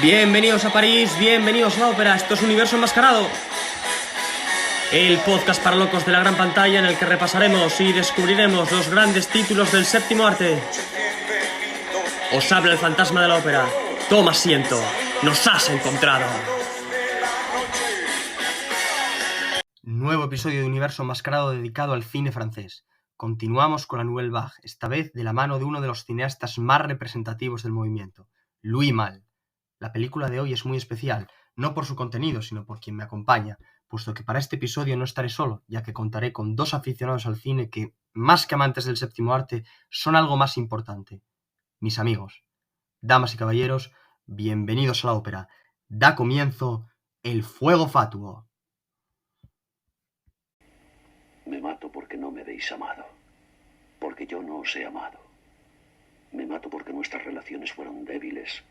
Bienvenidos a París, bienvenidos a la ópera, esto es Universo Enmascarado. El podcast para locos de la gran pantalla en el que repasaremos y descubriremos los grandes títulos del séptimo arte. Os habla el fantasma de la ópera. Toma asiento, nos has encontrado. Nuevo episodio de Universo Enmascarado dedicado al cine francés. Continuamos con la Nouvelle Vague, esta vez de la mano de uno de los cineastas más representativos del movimiento, Louis Malle. La película de hoy es muy especial, no por su contenido, sino por quien me acompaña, puesto que para este episodio no estaré solo, ya que contaré con dos aficionados al cine que, más que amantes del séptimo arte, son algo más importante. Mis amigos. Damas y caballeros, bienvenidos a la ópera. Da comienzo El Fuego Fatuo. Me mato porque no me habéis amado, porque yo no os he amado. Me mato porque nuestras relaciones fueron débiles.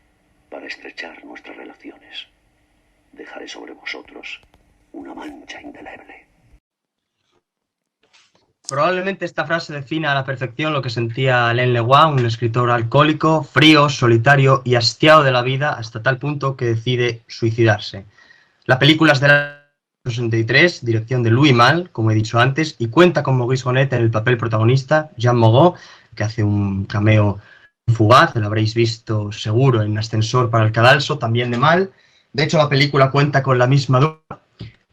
Para estrechar nuestras relaciones, dejaré sobre vosotros una mancha indeleble. Probablemente esta frase defina a la perfección lo que sentía Alain Lewin, un escritor alcohólico, frío, solitario y hastiado de la vida hasta tal punto que decide suicidarse. La película es del año 63, dirección de Louis Malle, como he dicho antes, y cuenta con Maurice Gonet en el papel protagonista, Jean Moreau, que hace un cameo fugaz, lo habréis visto seguro en Ascensor para el Cadalso, también de Malle. De hecho, la película cuenta con la misma dupla,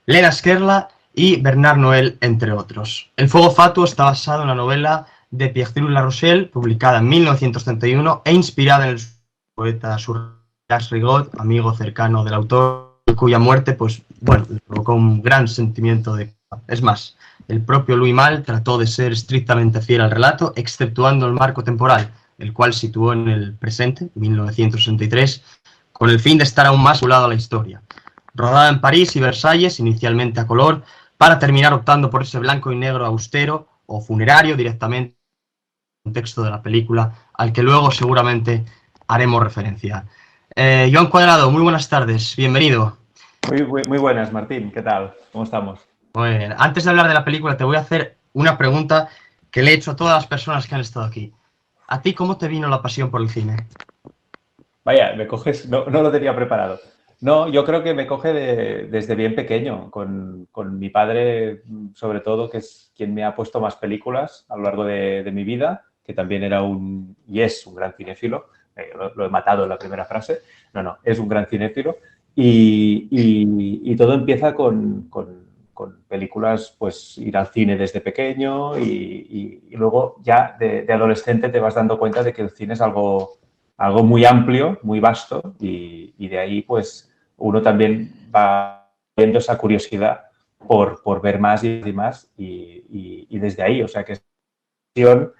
Lena Scherler y Bernard Noël, entre otros. El Fuego Fatuo está basado en la novela de Pierre La Rochelle, publicada en 1931 e inspirada en el poeta Jacques Rigaud, amigo cercano del autor, cuya muerte, le provocó un gran sentimiento de... Es más, el propio Louis Malle trató de ser estrictamente fiel al relato, exceptuando el marco temporal, el cual situó en el presente, 1963, con el fin de estar aún más vinculado a la historia. Rodada en París y Versalles, inicialmente a color, para terminar optando por ese blanco y negro austero o funerario directamente en el contexto de la película, al que luego seguramente haremos referencia. Joan Cuadrado, muy buenas tardes, bienvenido. Muy buenas, Martín, ¿qué tal? ¿Cómo estamos? Muy bien. Antes de hablar de la película, te voy a hacer una pregunta que le he hecho a todas las personas que han estado aquí. ¿A ti cómo te vino la pasión por el cine? Vaya, me coges, no lo tenía preparado. No, yo creo que me coge desde bien pequeño, con mi padre, sobre todo, que es quien me ha puesto más películas a lo largo de mi vida, que también era y es un gran cinéfilo. Lo he matado en la primera frase. No, es un gran cinéfilo. Y todo empieza con películas, pues ir al cine desde pequeño y luego ya de adolescente te vas dando cuenta de que el cine es algo muy amplio, muy vasto y de ahí pues uno también va viendo esa curiosidad por ver más y más y desde ahí, o sea que es una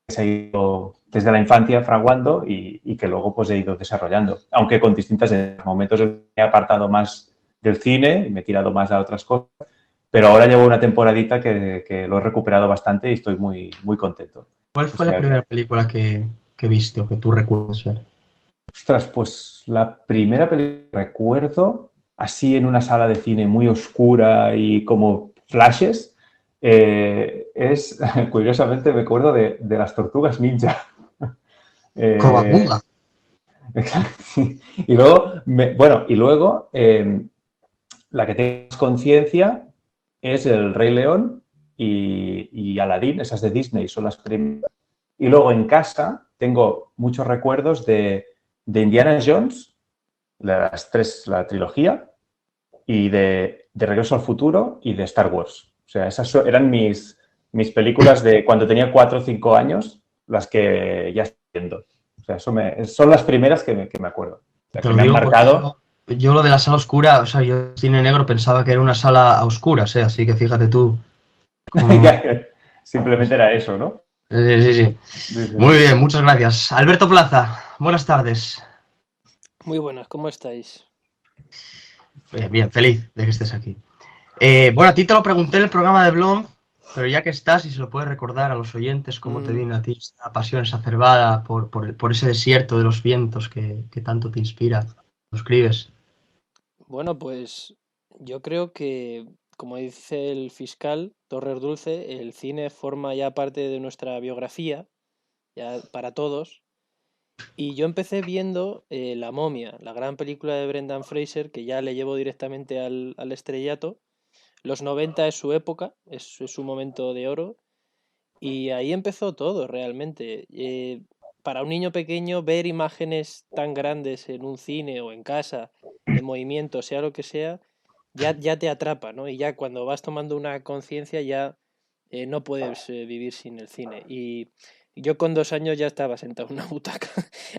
que se ha ido desde la infancia fraguando y que luego pues he ido desarrollando, aunque con distintos momentos me he apartado más del cine y me he tirado más a otras cosas, pero ahora llevo una temporadita que lo he recuperado bastante y estoy muy, muy contento. ¿Cuál fue la primera película que viste o que tú recuerdas ver? Ostras, pues la primera película que recuerdo, así en una sala de cine muy oscura y como flashes, curiosamente me acuerdo de las Tortugas Ninja. Covabuga. Y luego, la que tengo más conciencia es El Rey León y Aladín, esas de Disney, son las primeras. Y luego en casa tengo muchos recuerdos de Indiana Jones, las tres, la trilogía, y de Regreso al Futuro y de Star Wars. O sea, esas eran mis películas de cuando tenía 4 o 5 años, las que ya estoy viendo. O sea, son las primeras que me acuerdo. O sea, Te que lo me han digo marcado. porque yo lo de la sala oscura, o sea, yo cine negro pensaba que era una sala a oscuras, así que fíjate tú. Simplemente era eso, ¿no? Sí. Sí, sí, Muy sí. bien, muchas gracias. Alberto Plaza, buenas tardes. Muy buenas, ¿cómo estáis? Bien, feliz de que estés aquí. Bueno, a ti te lo pregunté en el programa de Blond, pero ya que estás y se lo puedes recordar a los oyentes, cómo te vino a ti esta pasión exacerbada por ese desierto de los vientos que tanto te inspira. Lo escribes. Bueno, pues yo creo que, como dice el fiscal Torres Dulce, el cine forma ya parte de nuestra biografía, ya para todos, Y yo empecé viendo La momia, la gran película de Brendan Fraser, que ya le llevó directamente al estrellato. Los 90 es su época, es su momento de oro. Y ahí empezó todo realmente. Para un niño pequeño, ver imágenes tan grandes en un cine o en casa, en movimiento, sea lo que sea, ya te atrapa, ¿no? Y ya cuando vas tomando una conciencia, ya no puedes vivir sin el cine. Y yo con 2 años ya estaba sentado en una butaca,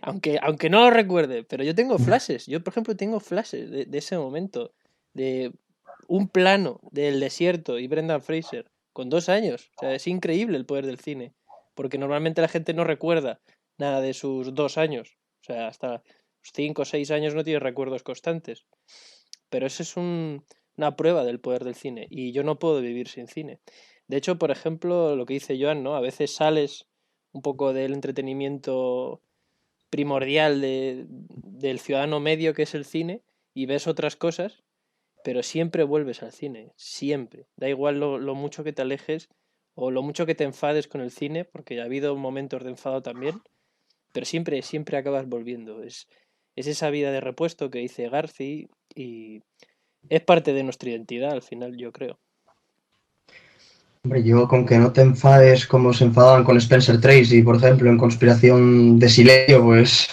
aunque no lo recuerde, pero yo tengo flashes. Yo, por ejemplo, tengo flashes de ese momento, de un plano del desierto y Brendan Fraser con 2 años. O sea, es increíble el poder del cine. Porque normalmente la gente no recuerda nada de sus 2 años. O sea, hasta los 5 o 6 años no tiene recuerdos constantes. Pero eso es una prueba del poder del cine. Y yo no puedo vivir sin cine. De hecho, por ejemplo, lo que dice Joan, ¿no? A veces sales un poco del entretenimiento primordial del ciudadano medio que es el cine y ves otras cosas, pero siempre vuelves al cine, siempre. Da igual lo mucho que te alejes o lo mucho que te enfades con el cine, porque ha habido momentos de enfado también, pero siempre acabas volviendo. Es esa vida de repuesto que dice Garci y es parte de nuestra identidad al final, yo creo. Hombre, yo con que no te enfades como se enfadaban con Spencer Tracy, por ejemplo, en Conspiración de Silencio, pues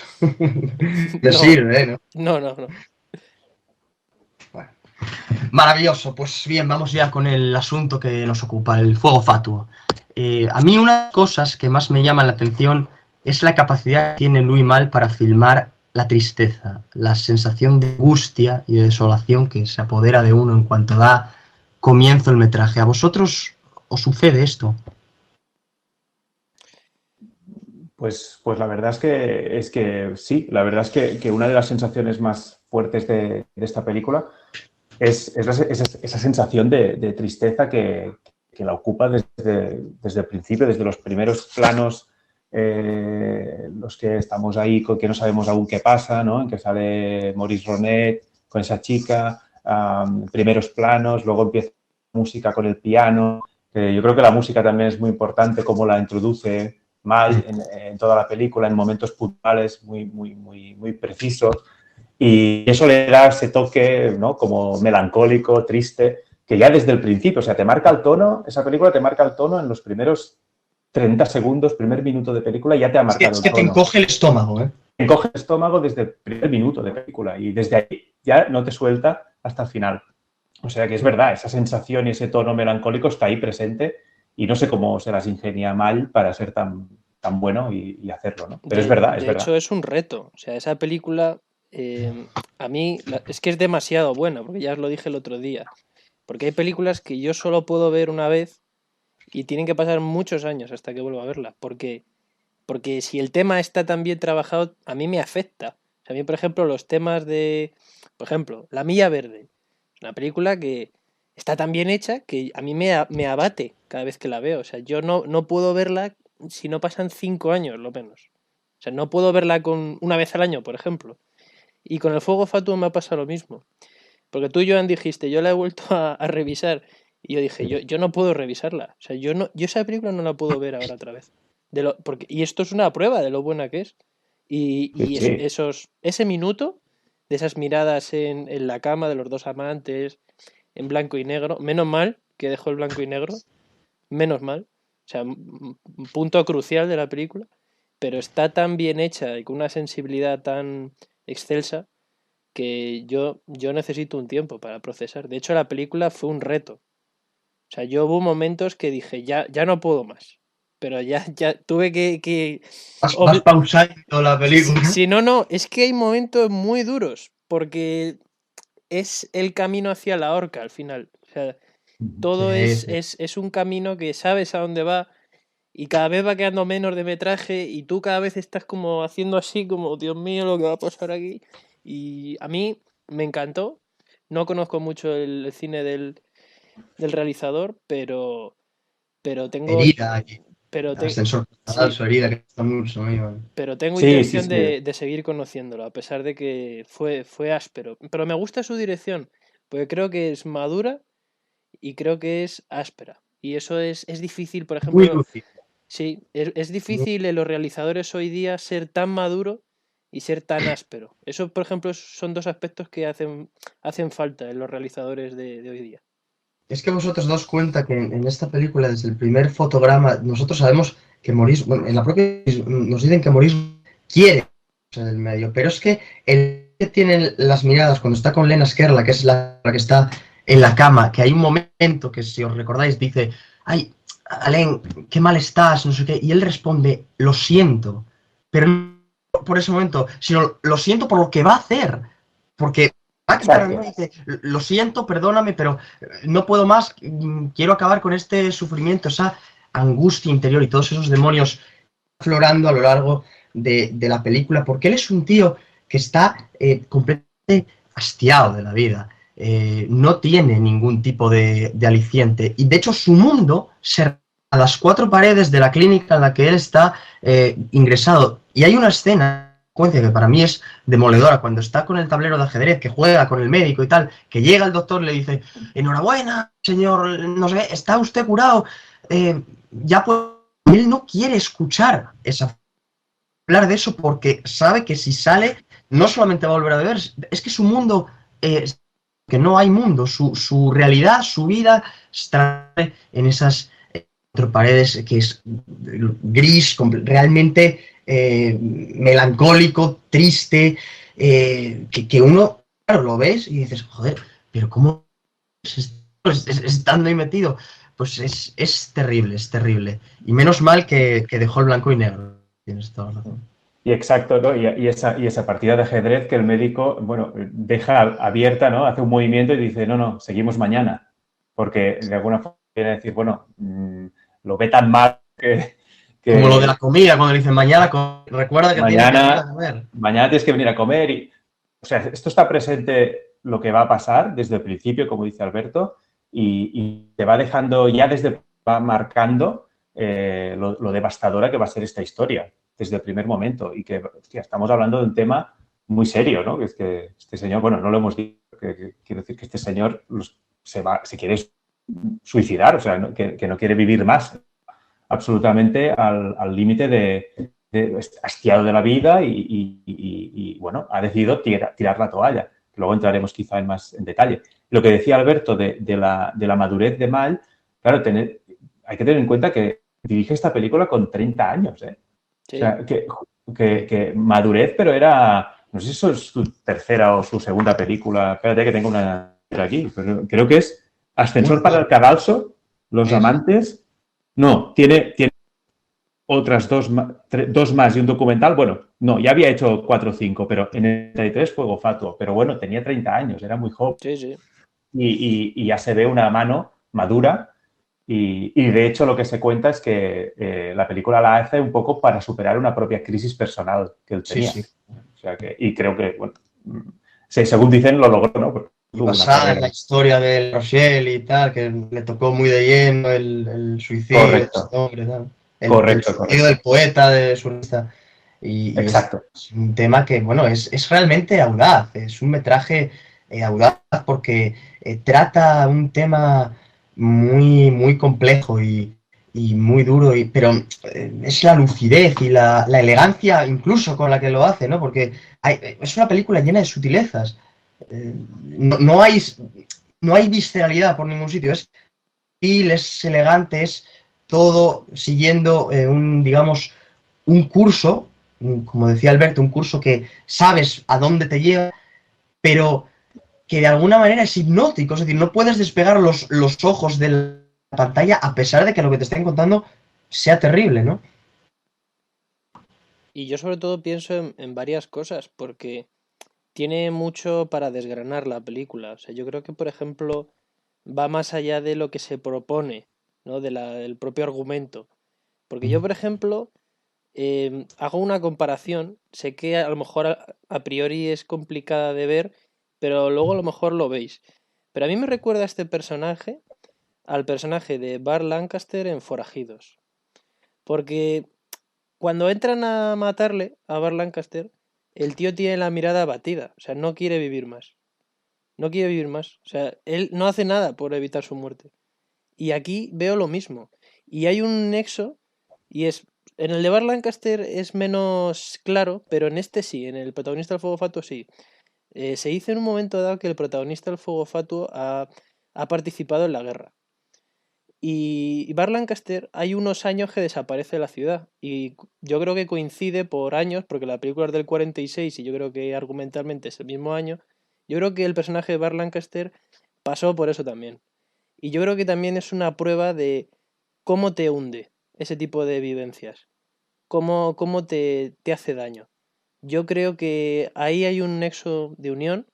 le No, sirve, ¿no? no. Bueno. Maravilloso, pues bien, vamos ya con el asunto que nos ocupa, el fuego fatuo. A mí una de las cosas que más me llama la atención es la capacidad que tiene Louis Malle para filmar la tristeza, la sensación de angustia y de desolación que se apodera de uno en cuanto da comienzo el metraje. ¿A vosotros os sucede esto? Pues la verdad es que sí, la verdad es que una de las sensaciones más fuertes de esta película es esa sensación de tristeza que la ocupa desde el principio, desde los primeros planos, los que estamos ahí, que no sabemos aún qué pasa, ¿no? En que sale Maurice Ronet con esa chica, primeros planos, luego empieza la música con el piano. Yo creo que la música también es muy importante, cómo la introduce Mal en toda la película, en momentos puntuales muy precisos. Y eso le da ese toque, ¿no? Como melancólico, triste, que ya desde el principio, o sea, te marca el tono, esa película te marca el tono en los primeros 30 segundos, primer minuto de película, ya te ha marcado Es el que te tono. encoge el estómago, ¿eh? Te encoge el estómago desde el primer minuto de película y desde ahí ya no te suelta hasta el final. O sea que es verdad, esa sensación y ese tono melancólico está ahí presente y no sé cómo se las ingenia Mal para ser tan bueno y hacerlo, ¿no? Pero es verdad, es De verdad. hecho, es un reto. O sea, esa película a mí es que es demasiado buena, porque ya os lo dije el otro día. Porque hay películas que yo solo puedo ver una vez y tienen que pasar muchos años hasta que vuelva a verla. Porque si el tema está tan bien trabajado, a mí me afecta. O sea, a mí, por ejemplo, los temas por ejemplo, La Milla Verde. Es una película que está tan bien hecha que a mí me abate cada vez que la veo. O sea, yo no puedo verla si no pasan 5 años, lo menos. O sea, no puedo verla con una vez al año, por ejemplo. Y con el Fuego Fatuo me ha pasado lo mismo. Porque tú, Joan, dijiste, yo la he vuelto a revisar. Y yo dije, yo no puedo revisarla. O sea, yo esa película no la puedo ver ahora otra vez. Y esto es una prueba de lo buena que es. Sí, Y sí. ese minuto de esas miradas en la cama de los dos amantes, en blanco y negro, menos mal que dejó el blanco y negro, menos mal. O sea, un punto crucial de la película, pero está tan bien hecha y con una sensibilidad tan excelsa que yo necesito un tiempo para procesar. De hecho, la película fue un reto. O sea, yo hubo momentos que dije, ya no puedo más. Pero ya tuve que... Vas pausando la película. Si no, no, es que hay momentos muy duros, porque es el camino hacia la horca al final. O sea, todo Sí, sí. es un camino que sabes a dónde va y cada vez va quedando menos de metraje y tú cada vez estás como haciendo así, como, Dios mío, lo que va a pasar aquí. Y a mí me encantó. No conozco mucho el cine del realizador, pero tengo, Herida, pero ascensor total, sí, su herida, que está mucho, amigo. pero tengo Sí, sí, intención sí. de seguir conociéndolo, a pesar de que fue áspero. Pero me gusta su dirección, porque creo que es madura y creo que es áspera. Y eso es difícil, por Muy ejemplo, lúcido. Sí, es difícil en los realizadores hoy día ser tan maduro y ser tan áspero. Eso, por ejemplo, son dos aspectos que hacen falta en los realizadores de hoy día. Es que vosotros daos cuenta que en esta película, desde el primer fotograma, nosotros sabemos que Morís, bueno, en la propia nos dicen que Morís quiere en el medio, pero es que el que tiene las miradas cuando está con Lena Skerla, que es la que está en la cama, que hay un momento que, si os recordáis, dice, ay, Alain, qué mal estás, no sé qué, y él responde, lo siento, pero no por ese momento, sino lo siento por lo que va a hacer, porque va a quitar Exacto. y dice, lo siento, perdóname, pero no puedo más, quiero acabar con este sufrimiento, esa angustia interior y todos esos demonios aflorando a lo largo de la película, porque él es un tío que está completamente hastiado de la vida, no tiene ningún tipo de aliciente, y de hecho su mundo se a las cuatro paredes de la clínica en la que él está ingresado, y hay una escena que para mí es demoledora, cuando está con el tablero de ajedrez, que juega con el médico y tal, que llega el doctor y le dice, enhorabuena, señor, no sé, está usted curado, ya pues, él no quiere escuchar hablar de eso porque sabe que si sale, no solamente va a volver a beber, es que su mundo, que no hay mundo, su realidad, su vida está en esas cuatro paredes, que es gris, realmente melancólico, triste, que uno, claro, lo ves y dices, joder, pero ¿cómo estando ahí metido? Pues es terrible, es terrible. Y menos mal que dejó el blanco y negro. Tienes toda la razón. Y exacto, ¿no? Y esa partida de ajedrez que el médico, bueno, deja abierta, ¿no? Hace un movimiento y dice, no, no, seguimos mañana. Porque de alguna forma quiere decir, bueno, lo ve tan mal Como lo de la que comida, cuando le dicen mañana, recuerda que tienes que venir a mañana, comer. mañana tienes que venir a comer. O sea, esto está presente lo que va a pasar desde el principio, como dice Alberto, y te va dejando, ya va marcando lo devastadora que va a ser esta historia desde el primer momento. Y que, hostia, estamos hablando de un tema muy serio, ¿no? Que es que este señor, bueno, no lo hemos dicho, quiero decir que este señor se quiere suicidar, o sea, que no quiere vivir más, absolutamente al límite de hastiado de la vida y, bueno, ha decidido tirar la toalla. Luego entraremos quizá más en detalle. Lo que decía Alberto de la madurez de Mal, claro, hay que tener en cuenta que dirige esta película con 30 años, ¿eh? O Sí. sea, que madurez, pero era, no sé si eso es su tercera o su segunda película. Espérate que tengo una aquí, pero creo que es Ascensor para el Cadalso, Los Amantes. No, tiene otras dos más y un documental. Bueno, no, ya había hecho 4 o 5, pero en el 33 Fuego Fatuo. Pero bueno, tenía 30 años, era muy joven. Sí, sí. Y ya se ve una mano madura. Y de hecho lo que se cuenta es que la película la hace un poco para superar una propia crisis personal que él Sí, tenía. sí. O sea que, y creo que, bueno, según dicen, lo logró, ¿no? Porque Y tuvo una basada en la carrera. historia de Rochelle y tal, que le tocó muy de lleno el suicidio de Correcto, este hombre, tal. El correcto, suicidio del correcto. poeta, de su revista. Y Exacto. es un tema que, bueno, es realmente audaz, es un metraje audaz porque trata un tema muy, muy complejo y muy duro, pero es la lucidez y la elegancia incluso con la que lo hace, ¿no? Porque es una película llena de sutilezas. No hay, no hay visceralidad por ningún sitio, es sutil, es elegante, es todo siguiendo digamos, un curso, como decía Alberto, un curso que sabes a dónde te lleva, pero que de alguna manera es hipnótico, es decir, no puedes despegar los ojos de la pantalla a pesar de que lo que te estén contando sea terrible, ¿no? Y yo sobre todo pienso en varias cosas, porque tiene mucho para desgranar la película. O sea, yo creo que, por ejemplo, va más allá de lo que se propone, ¿no? Del propio argumento. Porque yo, por ejemplo, hago una comparación. Sé que a lo mejor a priori es complicada de ver, pero luego a lo mejor lo veis. Pero a mí me recuerda este personaje al personaje de Burt Lancaster en Forajidos. Porque cuando entran a matarle a Burt Lancaster, el tío tiene la mirada abatida. O sea, no quiere vivir más. No quiere vivir más. O sea, él no hace nada por evitar su muerte. Y aquí veo lo mismo. Y hay un nexo Y en el de Burt Lancaster es menos claro, pero en este sí, en el protagonista del fuego fatuo sí. Se dice en un momento dado que el protagonista del fuego fatuo ha participado en la guerra. Y Burt Lancaster hay unos años que desaparece de la ciudad. Y yo creo que coincide por años, porque la película es del 46 y yo creo que argumentalmente es el mismo año. Yo creo que el personaje de Burt Lancaster pasó por eso también. Y yo creo que también es una prueba de cómo te hunde ese tipo de vivencias. Cómo te hace daño. Yo creo que ahí hay un nexo de unión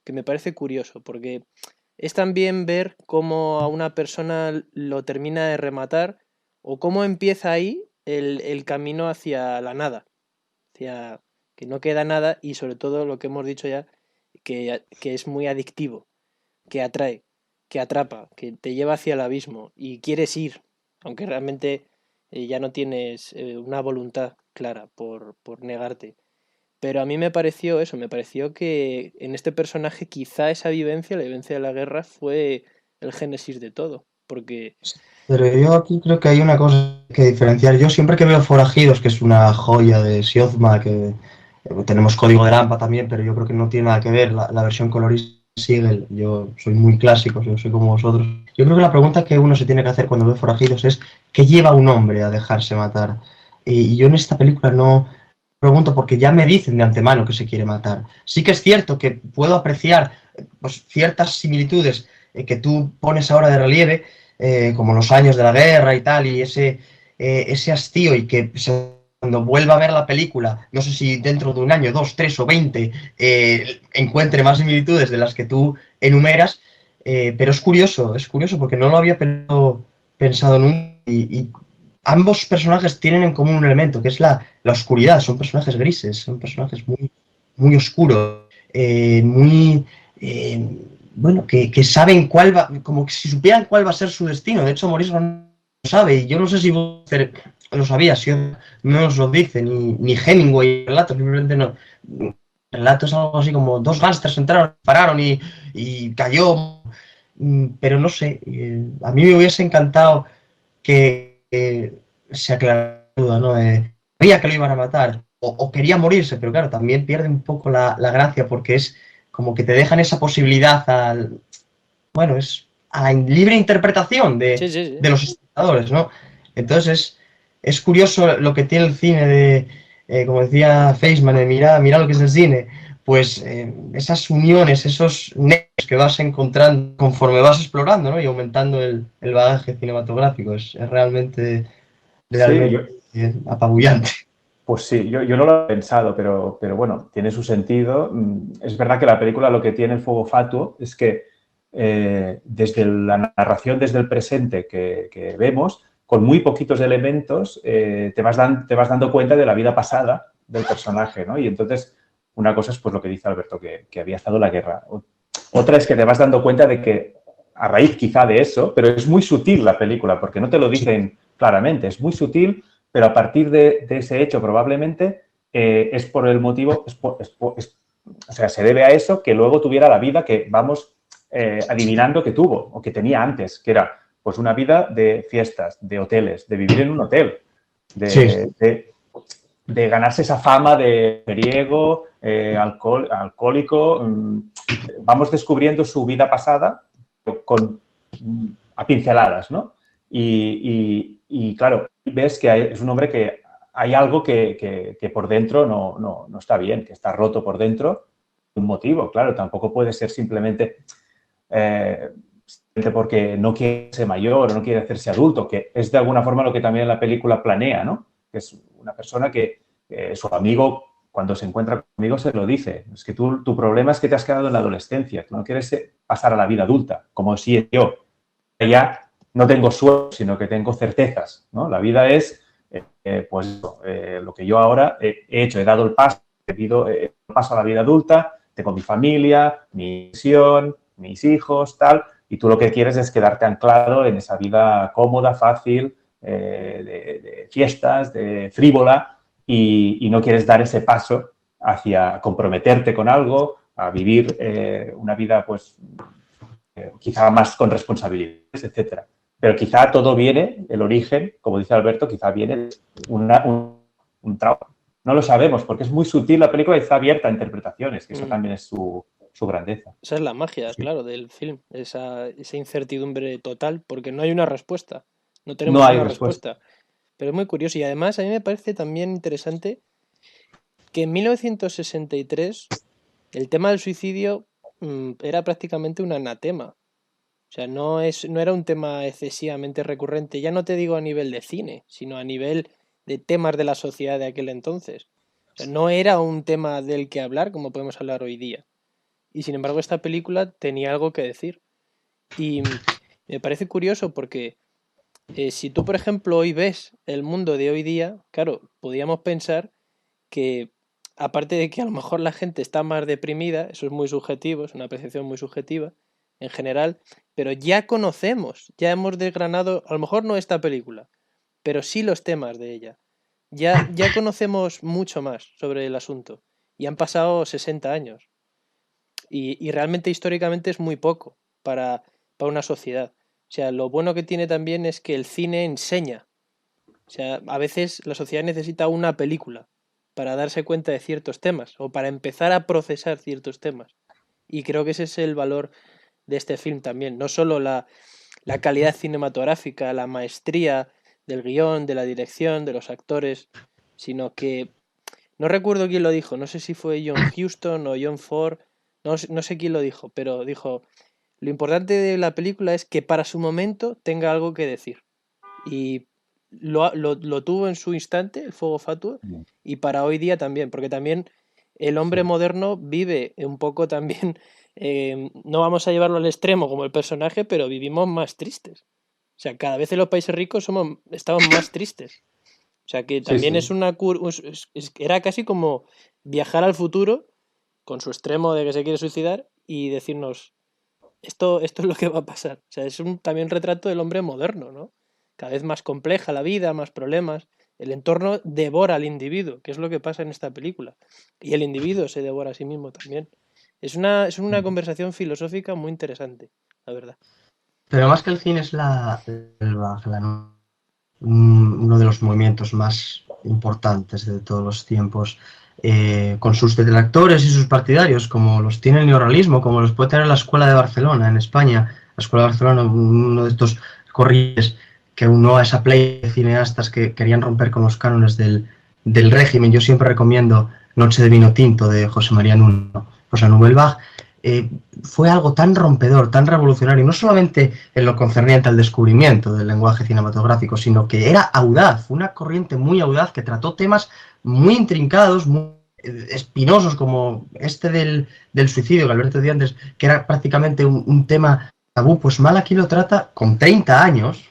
que me parece curioso, porque es también ver cómo a una persona lo termina de rematar o cómo empieza ahí el camino hacia la nada, hacia que no queda nada y sobre todo lo que hemos dicho ya, que es muy adictivo, que atrae, que atrapa, que te lleva hacia el abismo y quieres ir, aunque realmente ya no tienes una voluntad clara por negarte. Pero a mí me pareció eso, me pareció que en este personaje quizá esa vivencia, la vivencia de la guerra, fue el génesis de todo. Porque, Pero yo aquí creo que hay una cosa que diferenciar. Yo siempre que veo Forajidos, que es una joya de Siozma, que tenemos Código de Lampa también, pero yo creo que no tiene nada que ver la versión colorista Siegel. Yo soy muy clásico, yo soy como vosotros. Yo creo que la pregunta que uno se tiene que hacer cuando ve Forajidos es ¿qué lleva a un hombre a dejarse matar? Y yo en esta película no pregunto porque ya me dicen de antemano que se quiere matar. Sí que es cierto que puedo apreciar pues, ciertas similitudes que tú pones ahora de relieve, como los años de la guerra y tal, y ese hastío, y que cuando vuelva a ver la película, no sé si dentro de un año, 2, 3 o 20, encuentre más similitudes de las que tú enumeras, pero es curioso porque no lo había pensado nunca, y ambos personajes tienen en común un elemento, que es la oscuridad. Son personajes grises, son personajes muy, muy oscuros, muy... bueno, que saben cuál va, como que si supieran cuál va a ser su destino. De hecho, Morrison no lo sabe, y yo no sé si vos lo sabías, si no nos lo dice, ni Hemingway en el relato, simplemente no. El relato es algo así como dos gángsters entraron, pararon y cayó, pero no sé, a mí me hubiese encantado que se aclarara la duda, ¿no? Sabía que lo iban a matar, o quería morirse, pero claro, también pierde un poco la gracia porque es como que te dejan esa posibilidad bueno, es a la libre interpretación sí, sí, sí. de los espectadores, ¿no? Entonces es curioso lo que tiene el cine de, como decía Feisman, de mira lo que es el cine, pues esas uniones, esos nexos que vas encontrando conforme vas explorando, ¿no? Y aumentando el bagaje cinematográfico, es realmente Sí, apabullante. pues sí, yo no lo he pensado, pero bueno, tiene su sentido. Es verdad que la película lo que tiene el fuego fatuo es que desde la narración, desde el presente que vemos, con muy poquitos elementos, te vas dando cuenta de la vida pasada del personaje, ¿no? Y entonces, una cosa es pues lo que dice Alberto, que había estado en la guerra. Otra es que te vas dando cuenta de que, a raíz quizá de eso, pero es muy sutil la película, porque no te lo dicen claramente, es muy sutil, pero a partir de ese hecho probablemente es por el motivo, o sea, se debe a eso que luego tuviera la vida que vamos adivinando que tuvo o que tenía antes, que era pues una vida de fiestas, de hoteles, de vivir en un hotel, de ganarse esa fama de mujeriego, alcohólico. Vamos descubriendo su vida pasada a pinceladas, ¿no? Y claro, ves que es un hombre que hay algo que por dentro no está bien, que está roto por dentro. Un motivo, claro, tampoco puede ser simplemente porque no quiere ser mayor o no quiere hacerse adulto, que es de alguna forma lo que también la película planea, ¿no? Que es una persona que su amigo, cuando se encuentra conmigo, se lo dice. Es que tu problema es que te has quedado en la adolescencia, tú no quieres pasar a la vida adulta, como si yo ya no tengo sueños, sino que tengo certezas, ¿no? La vida es, lo que yo ahora he hecho, he dado el paso, paso a la vida adulta, tengo mi familia, mi visión, mis hijos, tal, y tú lo que quieres es quedarte anclado en esa vida cómoda, fácil, de fiestas, de frívola, y no quieres dar ese paso hacia comprometerte con algo, a vivir una vida, pues, quizá más con responsabilidades, etcétera. Pero quizá todo viene, el origen, como dice Alberto, quizá viene de un trauma. No lo sabemos, porque es muy sutil la película y está abierta a interpretaciones, que eso también es su grandeza. Esa es la magia, claro, del film, esa incertidumbre total, porque no hay una respuesta, no tenemos No hay una respuesta. Pero es muy curioso y además a mí me parece también interesante que en 1963 el tema del suicidio era prácticamente un anatema. O sea, no era un tema excesivamente recurrente, ya no te digo a nivel de cine, sino a nivel de temas de la sociedad de aquel entonces. O sea, no era un tema del que hablar como podemos hablar hoy día. Y sin embargo esta película tenía algo que decir. Y me parece curioso porque si tú, por ejemplo, hoy ves el mundo de hoy día, claro, podríamos pensar que, aparte de que a lo mejor la gente está más deprimida, eso es muy subjetivo, es una apreciación muy subjetiva en general, pero ya conocemos, ya hemos desgranado, a lo mejor no esta película, pero sí los temas de ella. Ya conocemos mucho más sobre el asunto y han pasado 60 años. Y realmente históricamente es muy poco para una sociedad. O sea, lo bueno que tiene también es que el cine enseña. O sea, a veces la sociedad necesita una película para darse cuenta de ciertos temas o para empezar a procesar ciertos temas. Y creo que ese es el valor de este film también. No solo la calidad cinematográfica, la maestría del guión, de la dirección, de los actores, sino que no recuerdo quién lo dijo, no sé si fue John Huston o John Ford, no sé quién lo dijo, pero dijo, lo importante de la película es que para su momento tenga algo que decir. Y lo tuvo en su instante, el fuego fatuo, y para hoy día también, porque también el hombre moderno vive un poco también, no vamos a llevarlo al extremo como el personaje, pero vivimos más tristes. O sea, cada vez en los países ricos estamos más tristes. O sea, que también es una era casi como viajar al futuro con su extremo de que se quiere suicidar y decirnos, esto es lo que va a pasar. O sea, es también un retrato del hombre moderno, ¿no? Cada vez más compleja la vida, más problemas. El entorno devora al individuo, que es lo que pasa en esta película. Y el individuo se devora a sí mismo también. Es una conversación filosófica muy interesante, la verdad. Pero más que el cine es uno de los movimientos más importantes de todos los tiempos, con sus detractores y sus partidarios, como los tiene el neorrealismo, como los puede tener la Escuela de Barcelona en España. La Escuela de Barcelona, uno de estos corrientes que unió a esa playa de cineastas que querían romper con los cánones del régimen. Yo siempre recomiendo Noche de vino tinto de José María Nuno, José Nouvelle Vague. Fue algo tan rompedor, tan revolucionario, no solamente en lo concerniente al descubrimiento del lenguaje cinematográfico, sino que era audaz, fue una corriente muy audaz que trató temas muy intrincados, muy espinosos, como este del suicidio, que Alberto decía antes, que era prácticamente un tema tabú. Pues Malaki lo trata con 30 años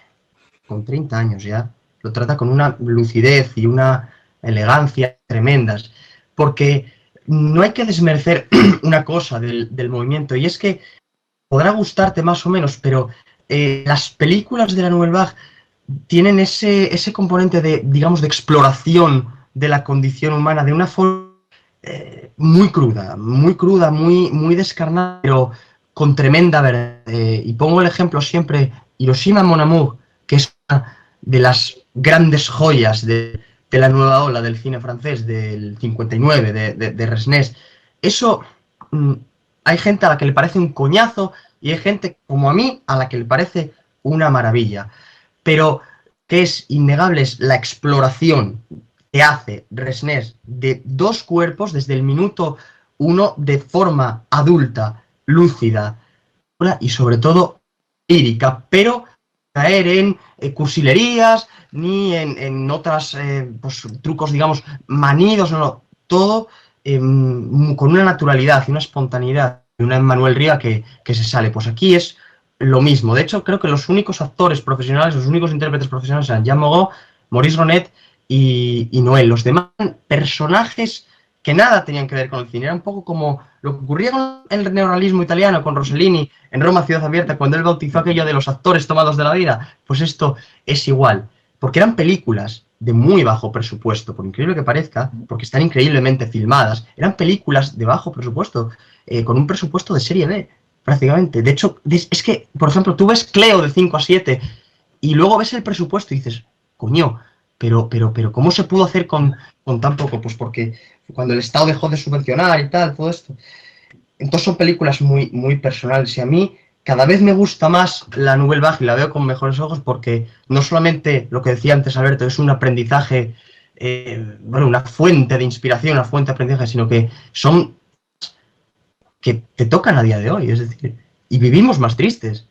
ya, lo trata con una lucidez y una elegancia tremendas, porque no hay que desmerecer una cosa del movimiento, y es que podrá gustarte más o menos, pero las películas de la Nouvelle Vague tienen ese componente de, digamos, de exploración de la condición humana de una forma muy cruda, muy descarnada, pero con tremenda verdad. Y pongo el ejemplo siempre, Hiroshima Mon Amour, que es una de las grandes joyas de la nueva ola del cine francés del 59, de Resnais. Eso, hay gente a la que le parece un coñazo y hay gente como a mí a la que le parece una maravilla. Pero que es innegable es la exploración que hace Resnais de dos cuerpos desde el minuto uno de forma adulta, lúcida y sobre todo lírica, pero caer en cursilerías ni en otras pues, trucos, digamos, manidos, no, todo con una naturalidad y una espontaneidad y una Emmanuel Ría que se sale. Pues aquí es lo mismo. De hecho, creo que los únicos actores profesionales, los únicos intérpretes profesionales eran Jean Moreau, Maurice Ronet y Noel. Los demás personajes que nada tenían que ver con el cine. Era un poco como lo que ocurría con el neorrealismo italiano, con Rossellini, en Roma Ciudad Abierta, cuando él bautizó aquello de los actores tomados de la vida. Pues esto es igual, porque eran películas de muy bajo presupuesto, por increíble que parezca, porque están increíblemente filmadas. Eran películas de bajo presupuesto, con un presupuesto de serie B, prácticamente. De hecho, es que, por ejemplo, tú ves Cleo de 5 a 7 Y luego ves el presupuesto y dices, coño, pero ¿cómo se pudo hacer con tan poco? Pues porque cuando el Estado dejó de subvencionar y tal, todo esto. Entonces son películas muy, muy personales y a mí cada vez me gusta más la Nouvelle Vague y la veo con mejores ojos porque no solamente lo que decía antes Alberto es un aprendizaje, bueno, una fuente de inspiración, una fuente de aprendizaje, sino que son que te tocan a día de hoy, es decir, y vivimos más tristes.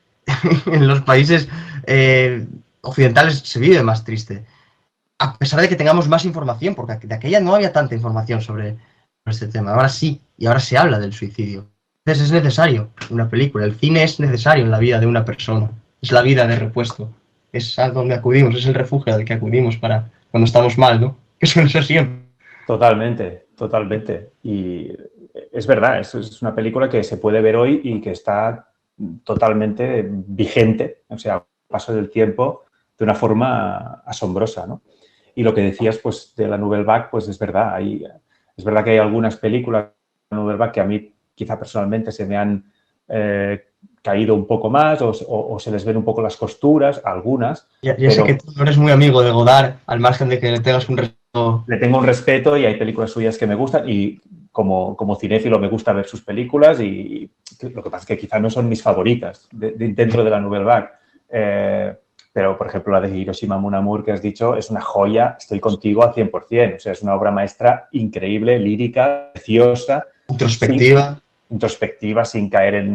En los países occidentales se vive más triste, a pesar de que tengamos más información, porque de aquella no había tanta información sobre este tema. Ahora sí, y ahora se habla del suicidio. Entonces es necesario una película, el cine es necesario en la vida de una persona, es la vida de repuesto, es a donde acudimos, es el refugio al que acudimos para cuando estamos mal, ¿no? Que suele ser siempre. Totalmente, totalmente. Y es verdad, es una película que se puede ver hoy y que está totalmente vigente, o sea, a paso del tiempo, de una forma asombrosa, ¿no? Y lo que decías, pues, de la Nouvelle Vague, pues es verdad. Es verdad que hay algunas películas de la Nouvelle Vague que a mí, quizá personalmente, se me han caído un poco más o se les ven un poco las costuras, algunas. Ya sé que tú no eres muy amigo de Godard, al margen de que le tengas un respeto. Le tengo un respeto y hay películas suyas que me gustan y como cinéfilo me gusta ver sus películas y lo que pasa es que quizá no son mis favoritas dentro de la Nouvelle Vague. Pero, por ejemplo, la de Hiroshima Mon Amour que has dicho es una joya, estoy contigo al 100%. O sea, es una obra maestra increíble, lírica, preciosa. Introspectiva, sin caer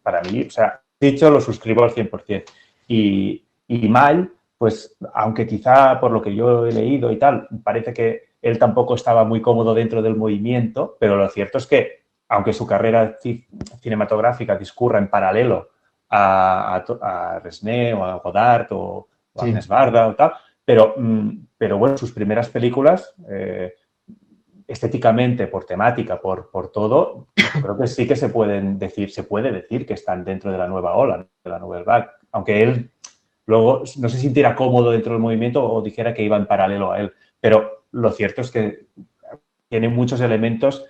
para mí. O sea, dicho, lo suscribo al 100%. Y Mal, pues, aunque quizá por lo que yo he leído y tal, parece que él tampoco estaba muy cómodo dentro del movimiento, pero lo cierto es que, aunque su carrera cinematográfica discurra en paralelo a Resnais o a Godard o a Agnes Varda o tal, pero bueno, sus primeras películas, estéticamente, por temática, por todo, creo que sí que se puede decir que están dentro de la nueva ola, de la Nouvelle Vague, aunque él luego no se sintiera cómodo dentro del movimiento o dijera que iba en paralelo a él, pero lo cierto es que tiene muchos elementos,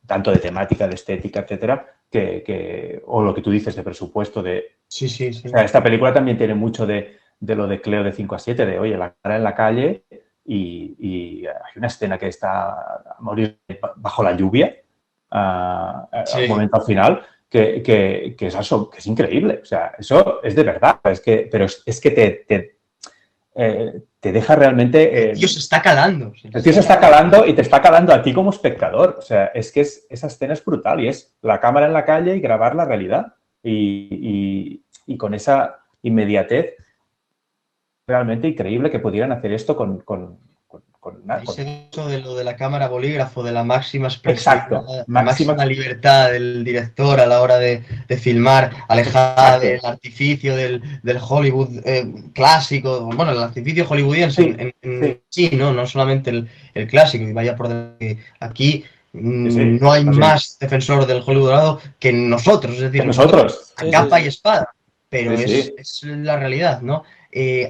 tanto de temática, de estética, etcétera, o lo que tú dices de presupuesto. Sí. O sea, esta película también tiene mucho de lo de Cleo de 5 a 7, de, oye, la cara en la calle y hay una escena que está a morir bajo la lluvia, al momento final, que es increíble. O sea, eso es de verdad, pero es que te deja realmente... el tío se está calando. El tío se está calando y te está calando a ti como espectador. O sea, es que esa escena es brutal y es la cámara en la calle y grabar la realidad. Y con esa inmediatez realmente increíble que pudieran hacer esto con ese uso de lo de la cámara bolígrafo, de la máxima expresión, exacto, la máxima libertad del director a la hora de filmar, alejada exacto. del artificio del Hollywood clásico, bueno, el artificio hollywoodiense sí, no solamente el clásico, y vaya por aquí no hay más defensor del Hollywood dorado que nosotros, es decir, nosotros. A capa y espada, pero es la realidad, ¿no?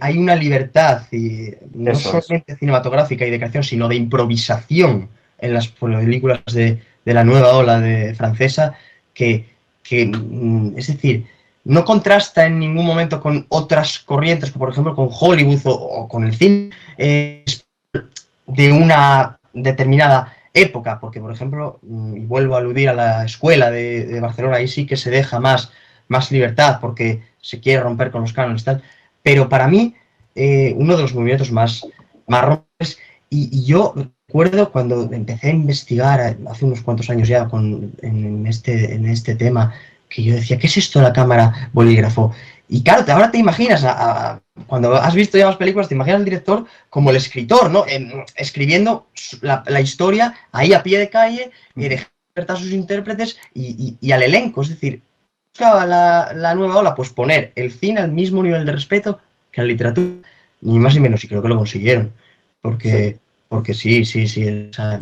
Hay una libertad, y no solamente cinematográfica y de creación, sino de improvisación en las películas de la nueva ola francesa, que es decir, no contrasta en ningún momento con otras corrientes, como por ejemplo con Hollywood o con el cine de una determinada época, porque por ejemplo, y vuelvo a aludir a la escuela de Barcelona, ahí sí que se deja más libertad porque se quiere romper con los cánones y tal. Pero para mí, uno de los movimientos más rompes, y yo recuerdo cuando empecé a investigar hace unos cuantos años ya en este tema, que yo decía, ¿qué es esto de la cámara bolígrafo? Y claro, ahora te imaginas, cuando has visto ya las películas, te imaginas al director como el escritor, ¿no? Escribiendo la historia ahí a pie de calle, dejando libertad a sus intérpretes y al elenco, es decir, buscaba la nueva ola, pues poner el cine al mismo nivel de respeto que la literatura, ni más ni menos, y creo que lo consiguieron, porque sí, o sea,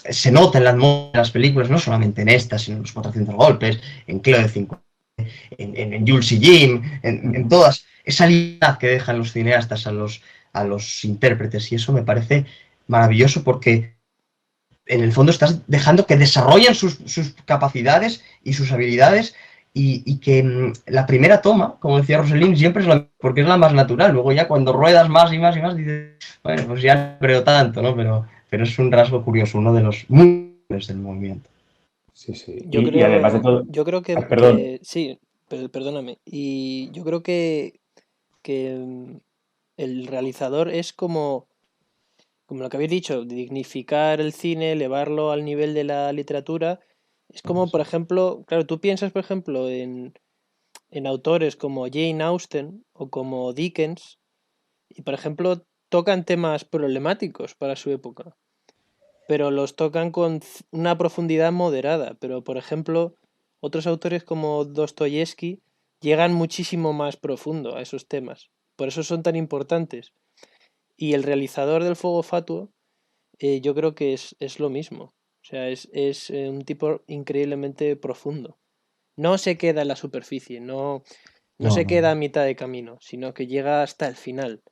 se nota en la atmósfera de las películas, no solamente en estas, sino en los 400 golpes, en Cleo de 5, en Jules y Jim, en todas, esa libertad que dejan los cineastas a los intérpretes, y eso me parece maravilloso porque en el fondo estás dejando que desarrollen sus capacidades y sus habilidades, y que la primera toma, como decía Rosalind, siempre es porque es la más natural. Luego ya cuando ruedas más y más y más, dices, bueno, pues ya no creo tanto, ¿no? Pero es un rasgo curioso, uno de los múltiples del movimiento. Sí, sí. Yo Y además de creo, todo... yo creo Perdón. sí, perdóname. Y yo creo que el realizador es como lo que habéis dicho, dignificar el cine, elevarlo al nivel de la literatura. Es como, por ejemplo, claro, tú piensas, por ejemplo, en autores como Jane Austen o como Dickens, y por ejemplo, tocan temas problemáticos para su época, pero los tocan con una profundidad moderada. Pero, por ejemplo, otros autores como Dostoyevsky llegan muchísimo más profundo a esos temas. Por eso son tan importantes. Y el realizador del Fuego Fatuo, yo creo que es lo mismo. O sea, es un tipo increíblemente profundo. No se queda en la superficie, no No, se no. queda a mitad de camino, sino que llega hasta el final.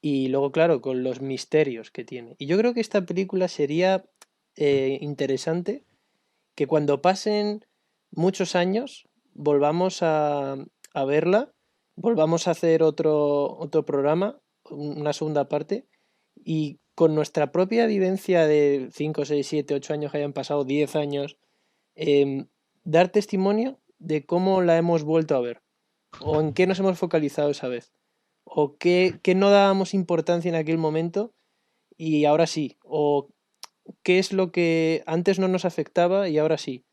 Y luego, claro, con los misterios que tiene. Y yo creo que esta película sería interesante que cuando pasen muchos años volvamos a verla, volvamos a hacer otro programa, una segunda parte, y con nuestra propia vivencia de 5 6 7 8 años que hayan pasado, 10 años, dar testimonio de cómo la hemos vuelto a ver, o en qué nos hemos focalizado esa vez, o qué no dábamos importancia en aquel momento y ahora sí, o qué es lo que antes no nos afectaba y ahora sí,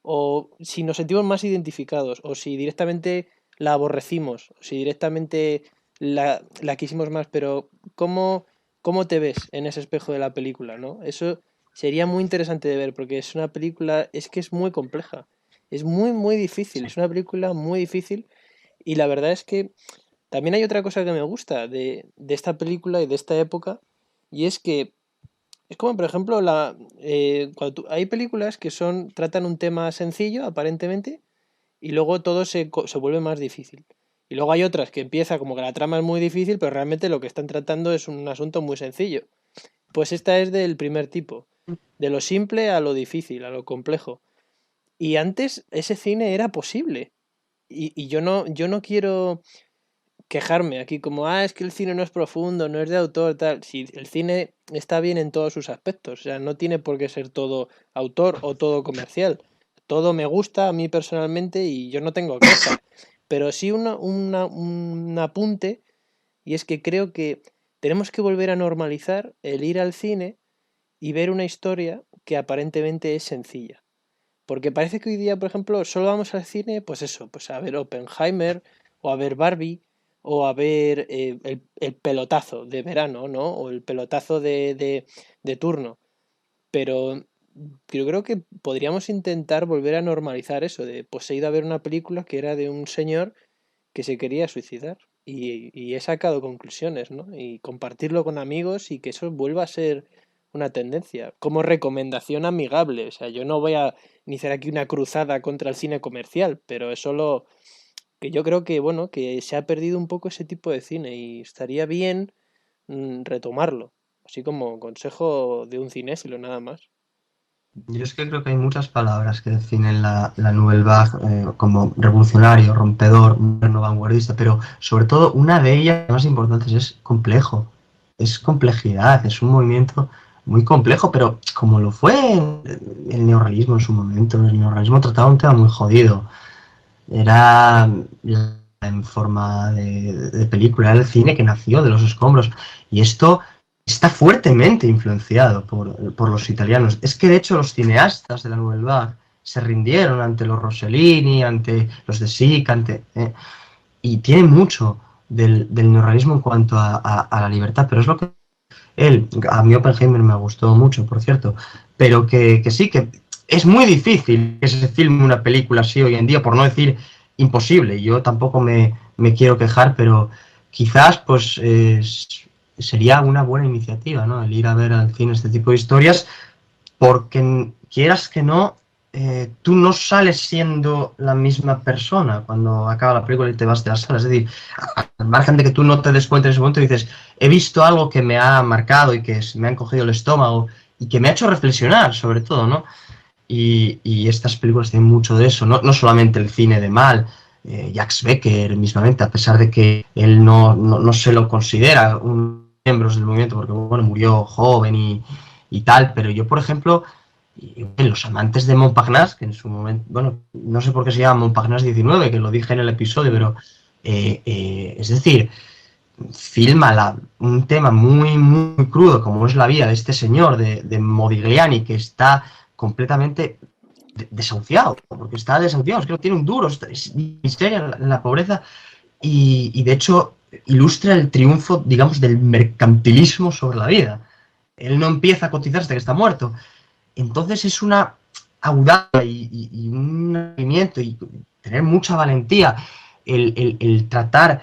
o si nos sentimos más identificados, o si directamente la aborrecimos, o si directamente la quisimos más, pero ¿cómo te ves en ese espejo de la película, ¿no? Eso sería muy interesante de ver, porque es una película, es que es muy compleja, es muy, muy difícil, es una película muy difícil, y la verdad es que también hay otra cosa que me gusta de esta película y de esta época, y es que es como, por ejemplo, hay películas que tratan un tema sencillo, aparentemente, y luego todo se vuelve más difícil. Y luego hay otras que empieza como que la trama es muy difícil, pero realmente lo que están tratando es un asunto muy sencillo. Pues esta es del primer tipo, de lo simple a lo difícil, a lo complejo. Y antes ese cine era posible. Y yo no quiero quejarme aquí como, es que el cine no es profundo, no es de autor, tal. Si el cine está bien en todos sus aspectos, o sea, no tiene por qué ser todo autor o todo comercial. Todo me gusta a mí personalmente y yo no tengo queja. Pero sí un apunte, y es que creo que tenemos que volver a normalizar el ir al cine y ver una historia que aparentemente es sencilla. Porque parece que hoy día, por ejemplo, solo vamos al cine, pues eso, pues a ver Oppenheimer o a ver Barbie o a ver el pelotazo de verano, ¿no? O el pelotazo de turno. Pero yo creo que podríamos intentar volver a normalizar eso, de pues he ido a ver una película que era de un señor que se quería suicidar. Y he sacado conclusiones, ¿no? Y compartirlo con amigos y que eso vuelva a ser una tendencia, como recomendación amigable. O sea, yo no voy a iniciar aquí una cruzada contra el cine comercial, pero es solo que yo creo que, bueno, que se ha perdido un poco ese tipo de cine y estaría bien retomarlo, así como consejo de un cinéfilo nada más. Yo es que creo que hay muchas palabras que definen la Nouvelle Vague como revolucionario, rompedor, moderno, vanguardista, pero sobre todo una de ellas más importantes es complejo, es complejidad, es un movimiento muy complejo, pero como lo fue el neorrealismo en su momento, el neorrealismo trataba un tema muy jodido, era en forma de película, era el cine que nació de los escombros, y esto está fuertemente influenciado por los italianos. Es que de hecho los cineastas de la Nouvelle Vague se rindieron ante los Rossellini, ante los de Sica, y tiene mucho del neorrealismo en cuanto a la libertad, pero es lo que a mí Oppenheimer me gustó mucho, por cierto, pero que sí, que es muy difícil que se filme una película así hoy en día, por no decir imposible. Yo tampoco me quiero quejar, pero quizás pues sería una buena iniciativa, ¿no? El ir a ver al cine este tipo de historias, porque quieras que no, tú no sales siendo la misma persona cuando acaba la película y te vas de la sala. Es decir, al margen de que tú no te des cuenta en ese momento, dices, he visto algo que me ha marcado y que me ha encogido el estómago y que me ha hecho reflexionar, sobre todo, ¿no? y estas películas tienen mucho de eso, no solamente el cine de mal, Jacques Becker mismamente, a pesar de que él no se lo considera un miembro del movimiento, porque bueno, murió joven y tal, pero yo, por ejemplo, en los amantes de Montparnasse, que en su momento, bueno, no sé por qué se llama Montparnasse 19, que lo dije en el episodio, pero es decir, filma un tema muy crudo, como es la vida de este señor, de Modigliani, que está completamente desahuciado, porque está desahuciado, es que no tiene un duro, es miseria en la pobreza, y de hecho ilustra el triunfo, digamos, del mercantilismo sobre la vida. Él no empieza a cotizar hasta que está muerto. Entonces es una audacia y un movimiento y tener mucha valentía el tratar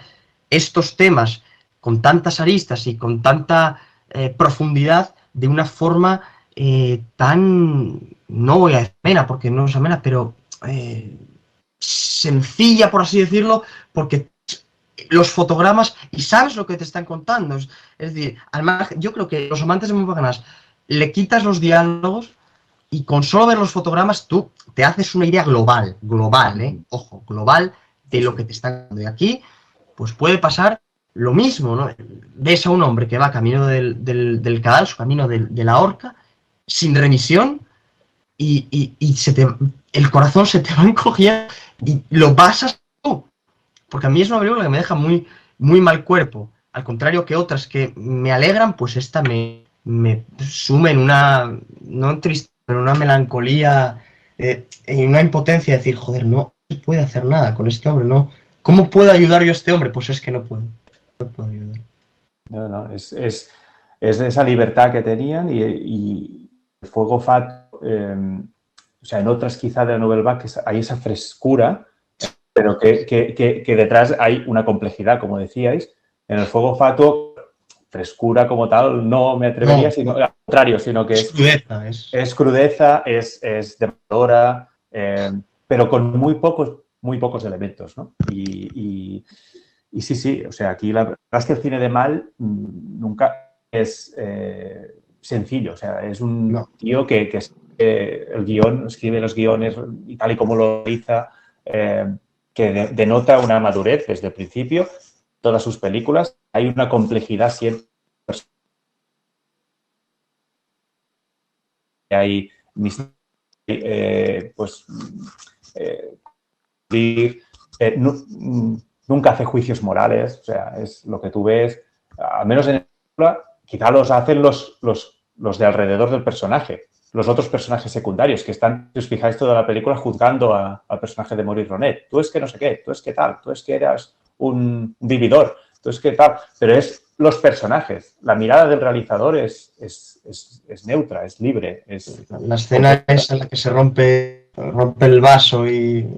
estos temas con tantas aristas y con tanta profundidad de una forma tan, no voy a decir amena, porque no es amena, pero sencilla, por así decirlo, porque los fotogramas y sabes lo que te están contando. Es decir, yo creo que los amantes de Montparnasse le quitas los diálogos y con solo ver los fotogramas tú te haces una idea global, ojo, global de lo que te está dando. Y aquí, pues puede pasar lo mismo, ¿no? Ves a un hombre que va camino del cadalso, camino de la horca, sin remisión, y el corazón se te va encogiendo y lo pasas tú. Porque a mí es una película que me deja muy mal cuerpo. Al contrario que otras que me alegran, pues esta me sume en una, no en tristeza, pero en una melancolía, en una impotencia de decir, joder, no se puede hacer nada con este hombre, ¿no? ¿Cómo puedo ayudar yo a este hombre? Pues es que no puedo. No puedo ayudar. No, es esa libertad que tenían y el Fuego Fat, o sea, en otras quizá de la Nouvelle Vague hay esa frescura, pero que detrás hay una complejidad, como decíais. En el Fuego Fatuo, frescura como tal, no me atrevería, sino al contrario, sino que es crudeza, es devastadora, pero con muy pocos elementos, ¿no? Y sí, o sea, aquí la verdad es que el cine de mal nunca es sencillo, o sea, es un tío que el guión, escribe los guiones y tal y como lo realiza, que denota una madurez desde el principio. Todas sus películas hay una complejidad siempre. Hay pues nunca hace juicios morales, o sea, es lo que tú ves, al menos en la película, quizá los hacen los de alrededor del personaje, los otros personajes secundarios que están, si os fijáis, toda la película juzgando al personaje de Maurice Ronet. Tú es que no sé qué, tú es que tal, tú es que eras un vividor, tú es que tal, pero es los personajes. La mirada del realizador es neutra, es libre. La escena es en la que se rompe el vaso y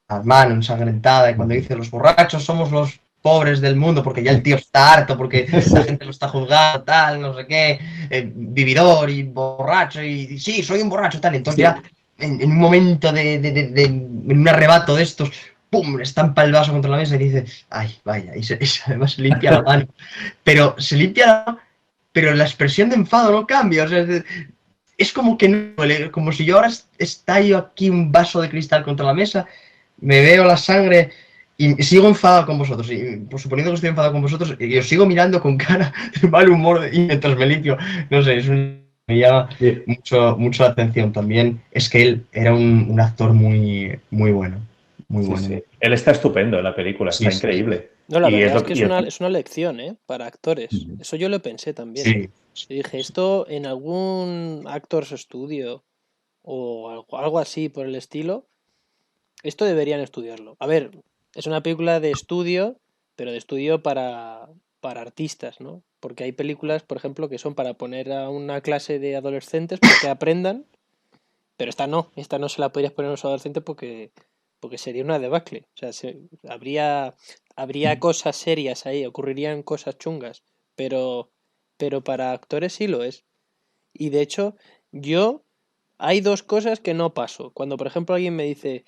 la mano ensangrentada, y cuando dice los borrachos somos los pobres del mundo, porque ya el tío está harto, porque la gente lo está juzgando, tal, no sé qué, vividor y borracho, y sí, soy un borracho, tal. Entonces ya en un momento en un arrebato de estos, ¡pum!, estampa el vaso contra la mesa y dice, ay, vaya, y además se limpia la mano. Pero se limpia la mano, pero la expresión de enfado no cambia, o sea, es como que no, como si yo ahora estallo aquí un vaso de cristal contra la mesa, me veo la sangre y sigo enfadado con vosotros, y pues, suponiendo que estoy enfadado con vosotros, y os sigo mirando con cara de mal humor y mientras me limpio, no sé, me llama mucho la atención también. Es que él era un actor muy bueno, muy bueno. Sí. Él está estupendo en la película, está increíble. No, la verdad es que es una lección, para actores. Eso yo lo pensé también. Sí. Y dije, esto en algún Actors Studio o algo así por el estilo, esto deberían estudiarlo. A ver, es una película de estudio, pero de estudio para artistas, ¿no? Porque hay películas, por ejemplo, que son para poner a una clase de adolescentes para que aprendan, pero esta no se la podrías poner a los adolescentes porque sería una debacle. O sea, habría cosas serias ahí, ocurrirían cosas chungas, pero para actores sí lo es. Y de hecho, hay dos cosas que no paso. Cuando, por ejemplo, alguien me dice,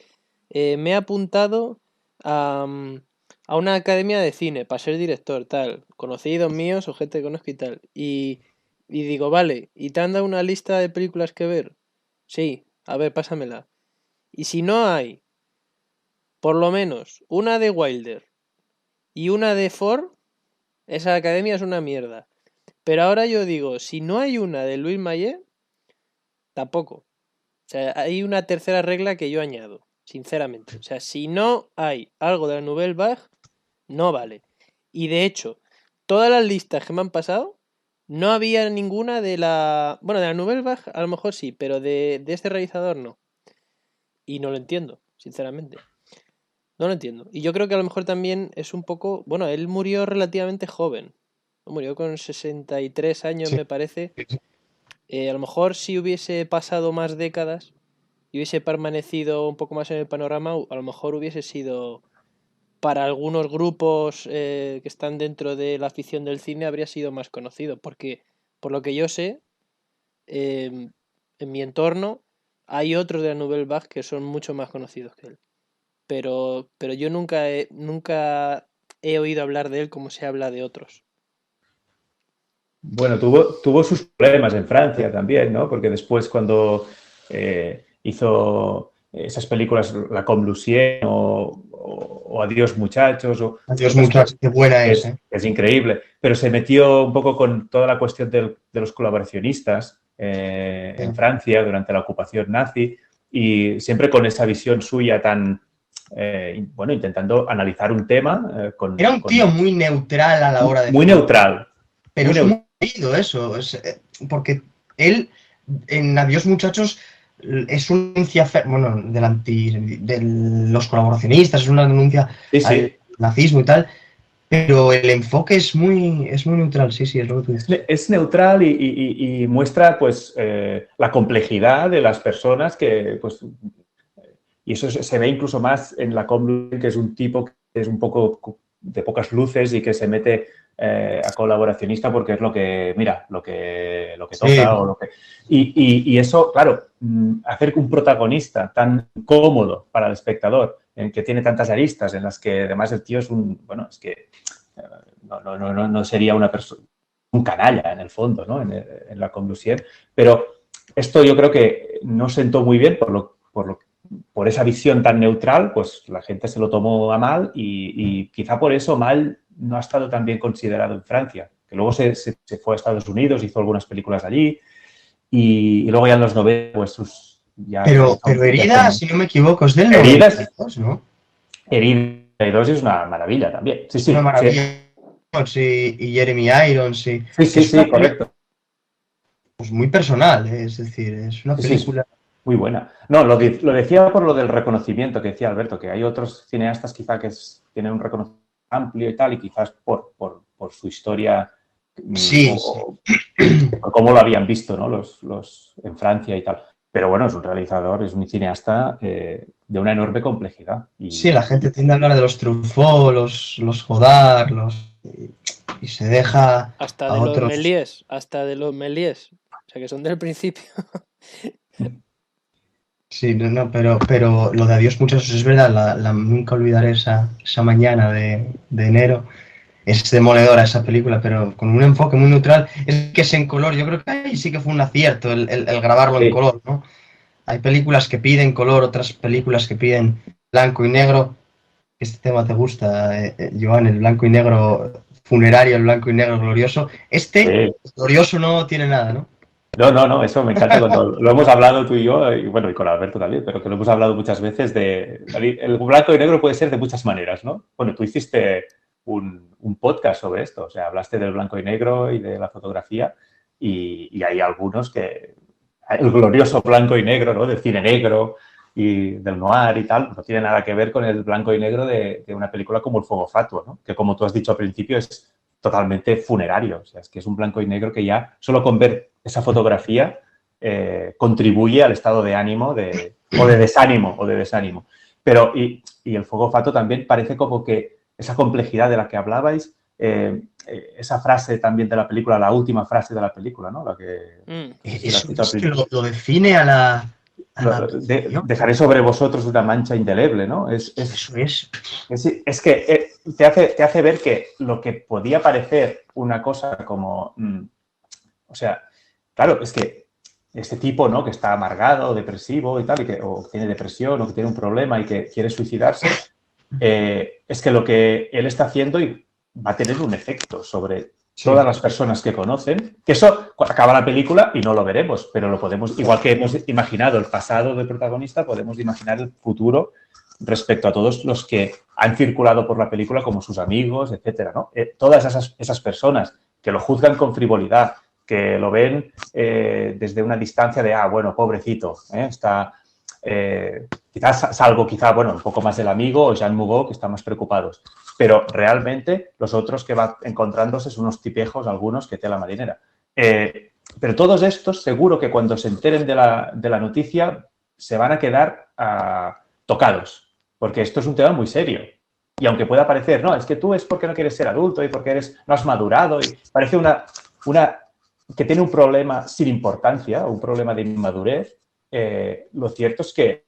me he apuntado a una academia de cine para ser director, tal, conocidos míos o gente que conozco y tal, y digo, vale, ¿y te han dado una lista de películas que ver? Sí, a ver, pásamela. Y si no hay, por lo menos, una de Wilder y una de Ford, esa academia es una mierda. Pero ahora yo digo, si no hay una de Louis Maillet, tampoco. O sea, hay una tercera regla que yo añado, sinceramente. O sea, si no hay algo de la Nouvelle Vague, no vale. Y de hecho, todas las listas que me han pasado, no había ninguna de la... Bueno, de la Nouvelle Vague a lo mejor sí, pero de este realizador no. Y no lo entiendo, sinceramente. No lo entiendo. Y yo creo que a lo mejor también es un poco... Bueno, él murió relativamente joven. Murió con 63 años, Sí. me parece. A lo mejor si hubiese pasado más décadas y hubiese permanecido un poco más en el panorama, a lo mejor hubiese sido... Para algunos grupos que están dentro de la afición del cine habría sido más conocido. Porque, por lo que yo sé, en mi entorno hay otros de la Nouvelle Vague que son mucho más conocidos que él. Pero yo nunca he oído hablar de él como se habla de otros. Bueno, tuvo sus problemas en Francia también, ¿no? Porque después cuando hizo esas películas, La Comme Lucien o Adiós muchachos, Adiós, muchachos, qué buena es, ¿eh? es increíble, pero se metió un poco con toda la cuestión de los colaboracionistas en Francia durante la ocupación nazi y siempre con esa visión suya tan, bueno, intentando analizar un tema. Era un tío muy neutral a la hora de... Muy neutral. Pero es muy leído eso, porque él en Adiós muchachos es una denuncia, bueno, de los colaboracionistas, es una denuncia al nazismo y tal, pero el enfoque es muy neutral, sí, es lo que tú dices. Es neutral y muestra pues la complejidad de las personas que pues y eso se ve incluso más en la Comme, que es un tipo que es un poco de pocas luces y que se mete a colaboracionista porque es lo que, mira, lo que toca Sí. o lo que... Y eso, claro, hacer que un protagonista tan cómodo para el espectador, en que tiene tantas aristas, en las que además el tío es un... Bueno, es que no sería una persona... Un canalla, en el fondo, ¿no? En la conducción. Pero esto yo creo que no sentó muy bien por esa visión tan neutral, pues la gente se lo tomó a mal y quizá por eso mal no ha estado tan bien considerado en Francia, que luego se fue a Estados Unidos, hizo algunas películas allí y luego ya en los 90 pues sus... Ya pero Herida, si no me equivoco, es del 92, ¿no? Herida 92 es una maravilla también. Sí, sí. Una maravilla. Sí, y Jeremy Irons, sí. Sí, correcto. Pues muy personal, es decir, es una película... Sí, muy buena. No, lo decía por lo del reconocimiento que decía Alberto, que hay otros cineastas quizá que tienen un reconocimiento amplio y tal, y quizás por su historia, sí, o cómo lo habían visto, ¿no? los en Francia y tal. Pero bueno, es un realizador, es un cineasta de una enorme complejidad. Sí, la gente tiende a hablar de los Truffaut, los Godard, y se deja hasta a de otros... los Méliès, o sea que son del principio. Sí, no, pero lo de Adiós muchachos es verdad, nunca olvidaré esa mañana de enero. Es demoledora esa película, pero con un enfoque muy neutral. Es que es en color, yo creo que ahí sí que fue un acierto el grabarlo en color, ¿no? Hay películas que piden color, otras películas que piden blanco y negro. Este tema te gusta, Joan, el blanco y negro funerario, el blanco y negro glorioso. Glorioso no tiene nada, ¿no? No, eso me encanta cuando lo hemos hablado tú y yo, y bueno, y con Alberto también, pero que lo hemos hablado muchas veces el blanco y negro puede ser de muchas maneras, ¿no? Bueno, tú hiciste un podcast sobre esto, o sea, hablaste del blanco y negro y de la fotografía y hay algunos que el glorioso blanco y negro, ¿no? Del cine negro y del noir y tal, no tiene nada que ver con el blanco y negro de una película como El fuego fatuo, ¿no? Que como tú has dicho al principio es totalmente funerario, o sea, es que es un blanco y negro que ya solo con ver esa fotografía contribuye al estado de ánimo o de desánimo. Pero, y El fuego fatuo también parece como que esa complejidad de la que hablabais, esa frase también de la película, la última frase de la película, ¿no? La que lo define a la... dejaré sobre vosotros una mancha indeleble, ¿no? Eso es. Es que te hace ver que lo que podía parecer una cosa como... o sea, claro, es que este tipo, ¿no? Que está amargado, depresivo y tal, o tiene depresión o que tiene un problema y que quiere suicidarse, es que lo que él está haciendo va a tener un efecto sobre todas las personas que conocen, que eso acaba la película y no lo veremos, pero lo podemos, igual que hemos imaginado el pasado del protagonista, podemos imaginar el futuro respecto a todos los que han circulado por la película como sus amigos, etcétera, ¿no? Todas esas personas que lo juzgan con frivolidad, que lo ven desde una distancia de, bueno, pobrecito, está... quizás salvo, bueno, un poco más del amigo o Jean Mugot, que están más preocupados. Pero realmente los otros que van encontrándose son unos tipejos, algunos, que tela marinera. Pero todos estos, seguro que cuando se enteren de la noticia, se van a quedar tocados, porque esto es un tema muy serio. Y aunque pueda parecer, no, es que tú es porque no quieres ser adulto y porque no has madurado, y parece una que tiene un problema sin importancia, un problema de inmadurez, lo cierto es que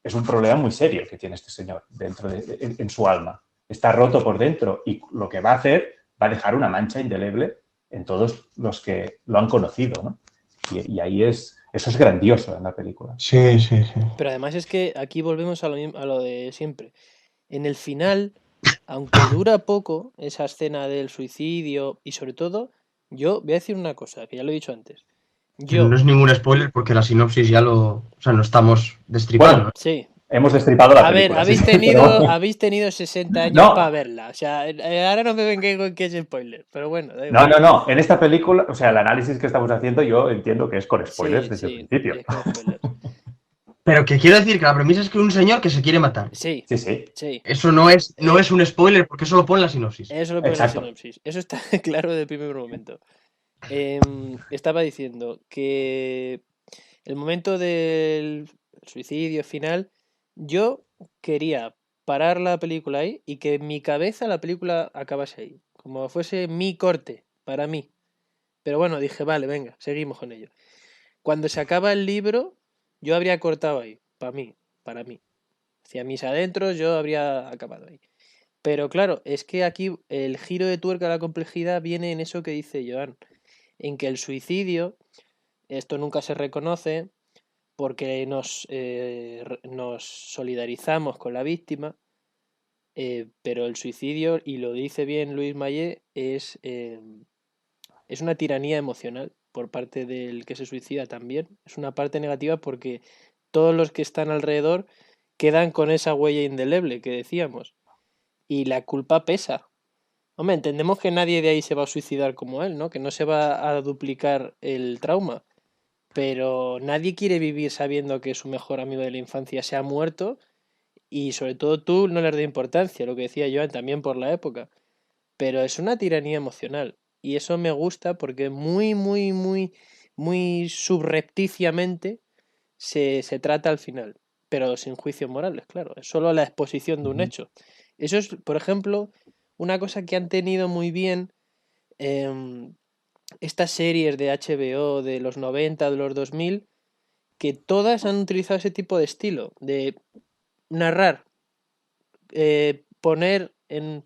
es un problema muy serio que tiene este señor dentro en su alma. Está roto por dentro y lo que va a hacer va a dejar una mancha indeleble en todos los que lo han conocido, ¿no? Y ahí eso es grandioso en la película. Sí, sí, sí. Pero además es que aquí volvemos a lo de siempre. En el final, aunque dura poco esa escena del suicidio y sobre todo, yo voy a decir una cosa, que ya lo he dicho antes. No es ningún spoiler porque la sinopsis ya lo estamos destripando. Bueno, sí. Hemos destripado la película. A ver, habéis tenido 60 años para verla. O sea, ahora no me vengáis con que es spoiler, pero bueno. No. En esta película, o sea, el análisis que estamos haciendo yo entiendo que es con spoilers desde el principio. Es con spoilers. Pero que quiero decir que la premisa es que un señor que se quiere matar. Sí. Eso no es un spoiler porque eso lo pone en la sinopsis. Eso lo pone en la sinopsis. Eso está claro del primer momento. Estaba diciendo que el momento del suicidio final, yo quería parar la película ahí y que en mi cabeza la película acabase ahí, como fuese mi corte para mí. Pero bueno, dije, vale, venga, seguimos con ello. Cuando se acaba el libro, yo habría cortado ahí, para mí. Hacia mis adentros yo habría acabado ahí. Pero claro, es que aquí el giro de tuerca, la complejidad viene en eso que dice Joan, en que el suicidio, esto nunca se reconoce porque nos solidarizamos con la víctima, pero el suicidio, y lo dice bien Luis Mayet, es una tiranía emocional por parte del que se suicida también. Es una parte negativa porque todos los que están alrededor quedan con esa huella indeleble que decíamos. Y la culpa pesa. Hombre, entendemos que nadie de ahí se va a suicidar como él, ¿no? Que no se va a duplicar el trauma. Pero nadie quiere vivir sabiendo que su mejor amigo de la infancia se ha muerto y sobre todo tú no le das importancia, lo que decía Joan, también por la época. Pero es una tiranía emocional y eso me gusta porque muy, muy, muy, muy subrepticiamente se trata al final, pero sin juicios morales, claro. Es solo la exposición de un hecho. Eso es, por ejemplo, una cosa que han tenido muy bien estas series de HBO de los 90, de los 2000, que todas han utilizado ese tipo de estilo, de narrar, poner en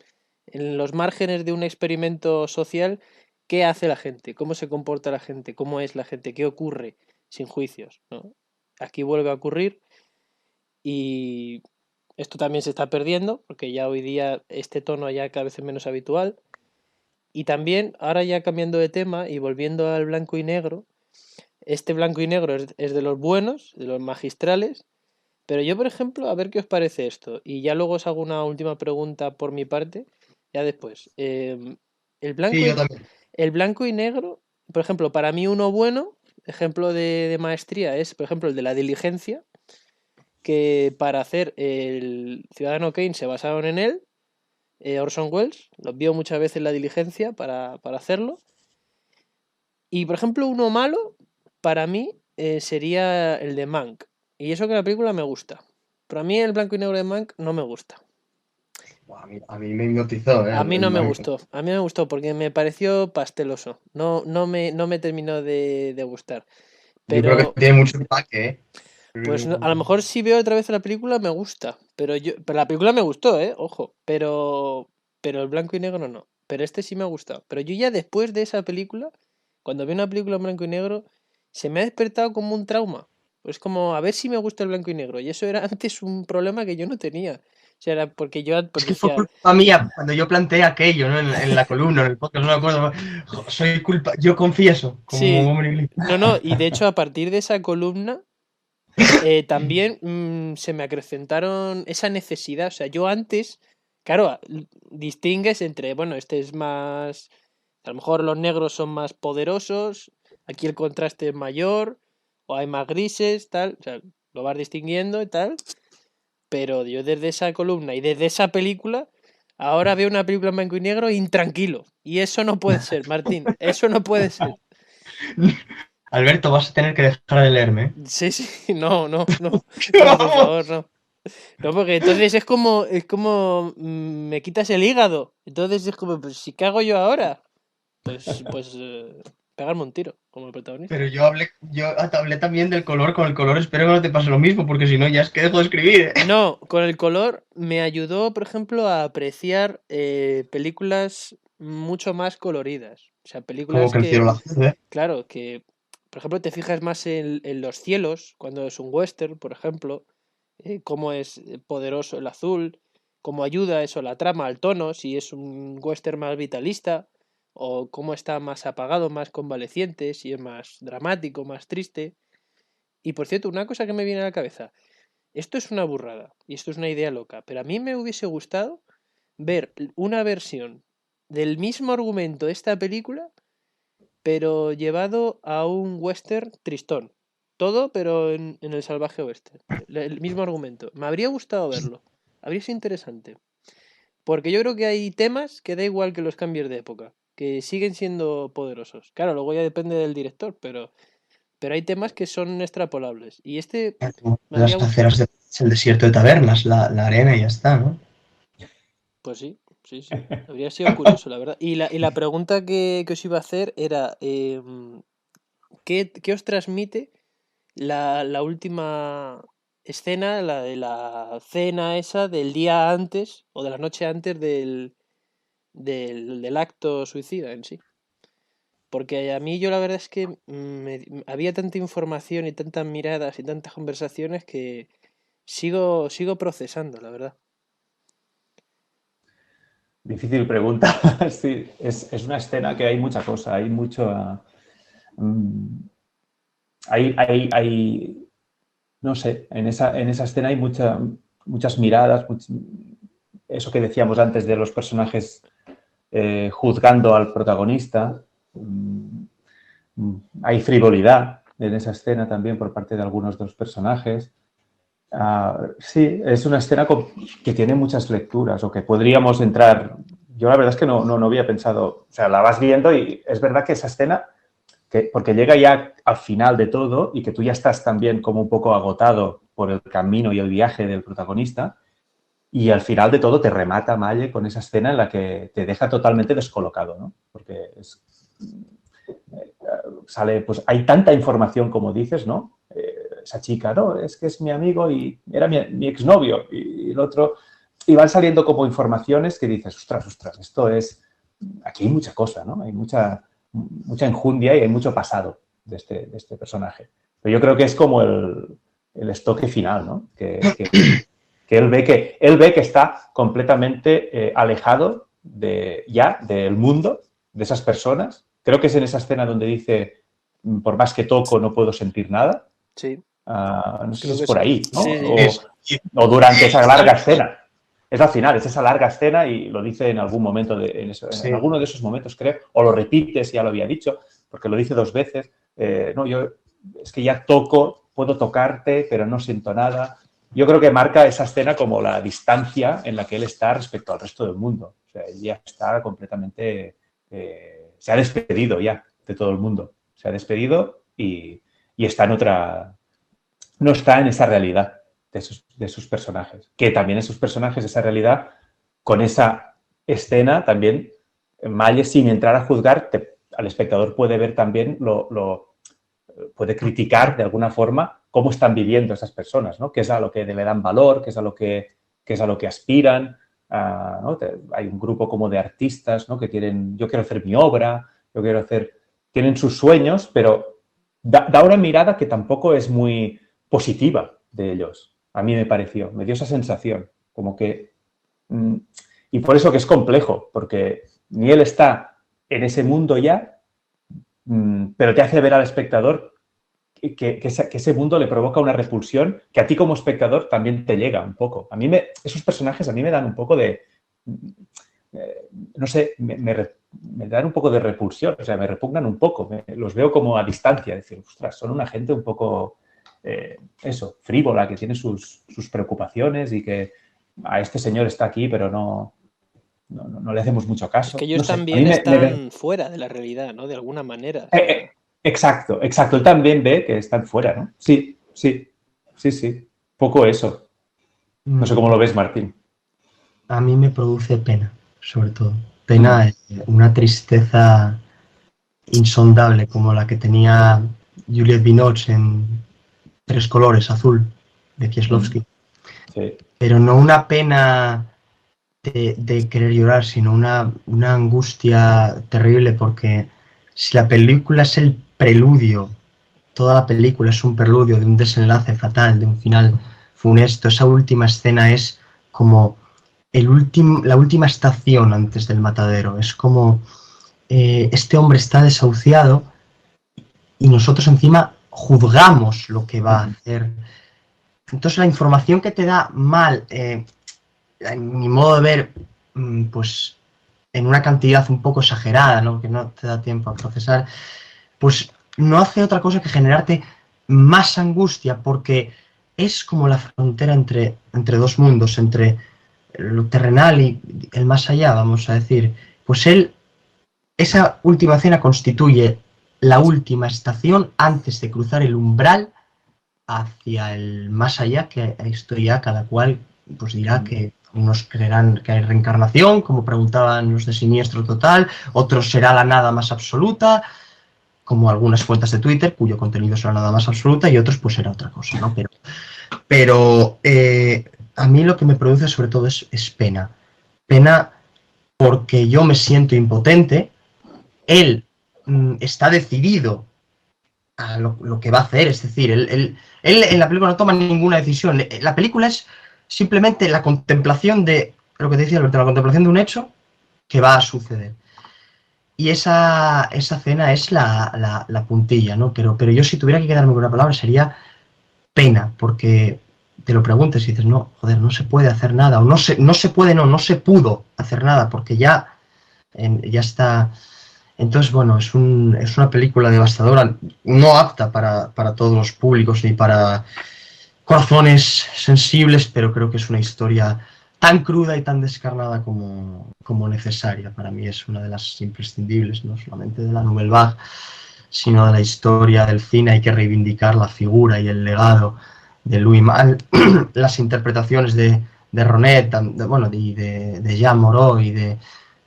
los márgenes de un experimento social qué hace la gente, cómo se comporta la gente, cómo es la gente, qué ocurre, sin juicios, ¿no? Aquí vuelve a ocurrir y esto también se está perdiendo porque ya hoy día este tono ya cada vez es menos habitual. Y también, ahora ya cambiando de tema y volviendo al blanco y negro, este blanco y negro es de los buenos, de los magistrales, pero yo, por ejemplo, a ver qué os parece esto. Y ya luego os hago una última pregunta por mi parte, ya después. El blanco y negro, por ejemplo, para mí uno bueno, ejemplo de maestría, es, por ejemplo, el de La Diligencia, que para hacer el Ciudadano Kane se basaron en él, Orson Welles, los vio muchas veces La Diligencia para hacerlo. Y, por ejemplo, uno malo, para mí, sería el de Mank. Y eso que la película me gusta. Pero a mí el blanco y negro de Mank no me gusta. A mí me hipnotizó, A mí no me gustó. A mí me gustó porque me pareció pasteloso. No me terminó de gustar. Pero, yo creo que tiene mucho empaque, ¿eh? Pues a lo mejor si veo otra vez la película me gusta. Pero la película me gustó, ojo. Pero el blanco y negro no. Pero este sí me ha gustado. Pero yo ya después de esa película, cuando veo una película en blanco y negro, se me ha despertado como un trauma. Pues como a ver si me gusta el blanco y negro. Y eso era antes un problema que yo no tenía. O sea, era porque yo Es pues que fue decía, culpa mía cuando yo planteé aquello, ¿no? En la columna, en el podcast, no me acuerdo. Soy culpa, yo confieso, como sí, hombre inglés. no, y de hecho a partir de esa columna también se me acrecentaron esa necesidad. O sea, yo antes, claro, distingues entre, bueno, este es más, a lo mejor los negros son más poderosos, aquí el contraste es mayor, o hay más grises, tal, o sea, lo vas distinguiendo y tal, pero yo desde esa columna y desde esa película, ahora veo una película en blanco y negro intranquilo. Y eso no puede ser, Martín, eso no puede ser. Alberto, vas a tener que dejar de leerme. Sí, sí, no, por favor, no. No, porque entonces me quitas el hígado. Entonces es como, pues, ¿si qué hago yo ahora? Pues pegarme un tiro, como el protagonista. Pero yo hablé también del color, con el color espero que no te pase lo mismo, porque si no ya es que dejo de escribir, ¿eh? No, con el color me ayudó, por ejemplo, a apreciar películas mucho más coloridas. O sea, Como películas que el cielo que, azul, ¿eh? claro, que, por ejemplo, te fijas más en los cielos, cuando es un western, por ejemplo, cómo es poderoso el azul, cómo ayuda eso a la trama, al tono, si es un western más vitalista, o cómo está más apagado, más convaleciente, si es más dramático, más triste. Y por cierto, una cosa que me viene a la cabeza, esto es una burrada y esto es una idea loca, pero a mí me hubiese gustado ver una versión del mismo argumento de esta película, pero llevado a un western tristón. Todo, pero en el salvaje oeste. El mismo argumento. Me habría gustado verlo. Habría sido interesante. Porque yo creo que hay temas que da igual que los cambies de época, que siguen siendo poderosos. Claro, luego ya depende del director, pero hay temas que son extrapolables. Y este me habría Las gustado. aceras es el desierto de tabernas, la arena y ya está, ¿no? Pues sí, sí, sí. Habría sido curioso, la verdad. Y la pregunta que os iba a hacer era, ¿qué os transmite la última escena, la de la cena esa del día antes o de la noche antes del acto suicida en sí? Porque a mí yo la verdad es que había tanta información y tantas miradas y tantas conversaciones que sigo procesando, la verdad. Difícil pregunta. Sí, es una escena que hay mucha cosa, hay mucho... hay, no sé, en esa escena hay muchas miradas, eso que decíamos antes de los personajes juzgando al protagonista. Hay frivolidad en esa escena también por parte de algunos de los personajes. Sí, es una escena que tiene muchas lecturas o que podríamos entrar. Yo la verdad es que no había pensado, o sea, la vas viendo y es verdad que esa escena, porque llega ya al final de todo y que tú ya estás también como un poco agotado por el camino y el viaje del protagonista y al final de todo te remata Malle con esa escena en la que te deja totalmente descolocado, ¿no? Porque sale, pues hay tanta información como dices, ¿no? Esa chica, no, es que es mi amigo y era mi exnovio y el otro, y van saliendo como informaciones que dices, ostras, esto es, aquí hay mucha cosa, ¿no? Hay mucha enjundia y hay mucho pasado de este personaje. Pero yo creo que es como el estoque final, ¿no? Que él ve que está completamente alejado del mundo, de esas personas. Creo que es en esa escena donde dice, por más que toco no puedo sentir nada. Sí, No sé si creo es que por sí. ahí, ¿no? Sí. O durante esa larga escena. Es al final, es esa larga escena y lo dice en algún momento, en alguno de esos momentos, creo, o lo repite, si ya lo había dicho, porque lo dice 2 veces. No, yo es que ya puedo tocarte, pero no siento nada. Yo creo que marca esa escena como la distancia en la que él está respecto al resto del mundo. O sea, él ya está completamente... se ha despedido ya de todo el mundo. Se ha despedido y está en otra... No está en esa realidad de sus personajes. Que también esos personajes, esa realidad, con esa escena también, Malle, sin entrar a juzgar, al espectador puede ver también puede criticar de alguna forma cómo están viviendo esas personas, ¿no? Qué es a lo que le dan valor, qué es a lo que aspiran. ¿No? Hay un grupo como de artistas, ¿no? Que yo quiero hacer mi obra, tienen sus sueños, pero da una mirada que tampoco es muy positiva de ellos. A mí me pareció, me dio esa sensación, como que... y por eso que es complejo, porque ni él está en ese mundo ya, pero te hace ver al espectador que ese mundo le provoca una repulsión que a ti como espectador también te llega un poco. Esos personajes a mí me dan un poco de... no sé, me dan un poco de repulsión, o sea, me repugnan un poco, los veo como a distancia, decir, ostras, son una gente un poco, frívola, que tiene sus preocupaciones y que a este señor está aquí, pero no le hacemos mucho caso. Es que ellos no sé, también están fuera de la realidad, ¿no? De alguna manera. Exacto. Él también ve que están fuera, ¿no? Sí. Poco eso. No sé cómo lo ves, Martín. A mí me produce pena, sobre todo. Pena, una tristeza insondable, como la que tenía Juliette Binoche en Tres colores, azul, de Kieslowski. Sí. Pero no una pena de querer llorar, sino una angustia terrible, porque si la película es el preludio, toda la película es un preludio de un desenlace fatal, de un final funesto, esa última escena es como la última estación antes del matadero. Es como este hombre está desahuciado y nosotros encima juzgamos lo que va a hacer. Entonces la información que te da mal, en mi modo de ver, pues en una cantidad un poco exagerada, ¿no? Que no te da tiempo a procesar, pues no hace otra cosa que generarte más angustia, porque es como la frontera entre dos mundos, entre lo terrenal y el más allá, vamos a decir. Pues esa última escena constituye la última estación antes de cruzar el umbral hacia el más allá, que esto ya cada cual pues dirá que unos creerán que hay reencarnación, como preguntaban los de Siniestro Total, otros será la nada más absoluta, como algunas cuentas de Twitter, cuyo contenido será nada más absoluta, y otros pues será otra cosa, ¿no? Pero a mí lo que me produce sobre todo es pena. Pena porque yo me siento impotente, él está decidido a lo que va a hacer, es decir, él en la película no toma ninguna decisión. La película es simplemente la contemplación de, lo que te decía Alberto, la contemplación de un hecho que va a suceder. Y esa escena es la puntilla, ¿no? Pero yo si tuviera que quedarme con una palabra sería pena, porque te lo preguntes y dices, no, joder, no se puede hacer nada, o no se pudo hacer nada, porque ya está. Entonces, bueno, es una película devastadora, no apta para todos los públicos ni para corazones sensibles, pero creo que es una historia tan cruda y tan descarnada como necesaria. Para mí es una de las imprescindibles, no solamente de la Nouvelle Vague, sino de la historia del cine. Hay que reivindicar la figura y el legado de Louis Malle, las interpretaciones de Ronet, de Jean Moreau y de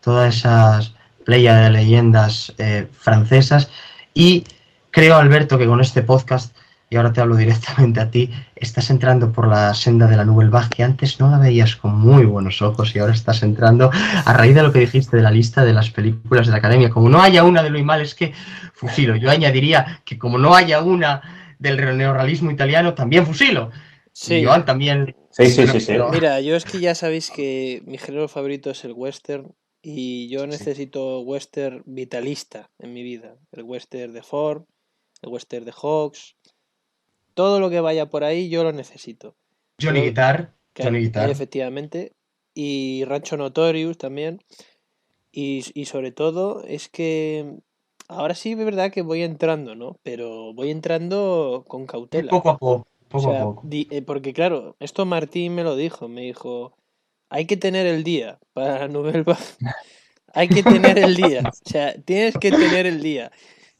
todas esas playa de leyendas francesas. Y creo, Alberto, que con este podcast, y ahora te hablo directamente a ti, estás entrando por la senda de la Nouvelle Vague, que antes no la veías con muy buenos ojos y ahora estás entrando a raíz de lo que dijiste de la lista de las películas de la Academia. Como no haya una de Louis Malle, es que fusilo. Yo añadiría que como no haya una del neorrealismo italiano, también fusilo. Sí. Y Joan también. Sí. Pero... Mira, yo es que ya sabéis que mi género favorito es el western. Y yo necesito western vitalista en mi vida. El western de Ford, el western de Hawks. Todo lo que vaya por ahí yo lo necesito. Johnny Guitar. Efectivamente. Y Rancho Notorious también. Y sobre todo es que ahora sí es verdad que voy entrando, ¿no? Pero voy entrando con cautela. Poco a poco. Porque claro, esto Martín me lo dijo. Me dijo... Hay que tener el día para la Nouvelle Vague. Hay que tener el día. O sea, tienes que tener el día.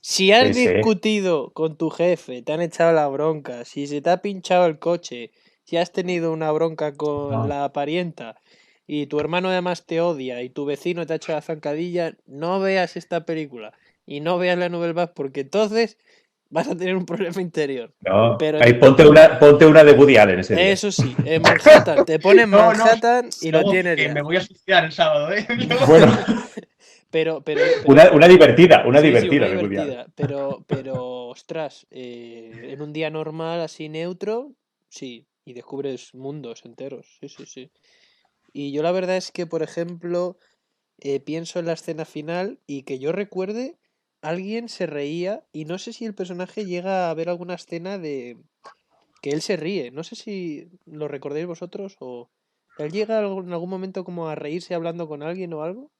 Si has discutido con tu jefe, te han echado la bronca, si se te ha pinchado el coche, si has tenido una bronca con la parienta y tu hermano además te odia y tu vecino te ha hecho la zancadilla, no veas esta película y no veas la Nouvelle Vague, porque entonces vas a tener un problema interior. No, pero ahí ponte una de Woody Allen ese día. Eso sí, en Manhattan. Te ponen Manhattan y lo tienes ya. Me voy a suicidar el sábado, ¿eh? Bueno. Una divertida, una sí, divertida una de Woody Allen. divertida, pero, ostras, en un día normal, así neutro, sí, y descubres mundos enteros, sí, sí, sí. Y yo la verdad es que, por ejemplo, pienso en la escena final y que yo recuerde, alguien se reía y no sé si el personaje llega a ver alguna escena de que él se ríe, no sé si lo recordáis vosotros o él llega en algún momento como a reírse hablando con alguien o algo.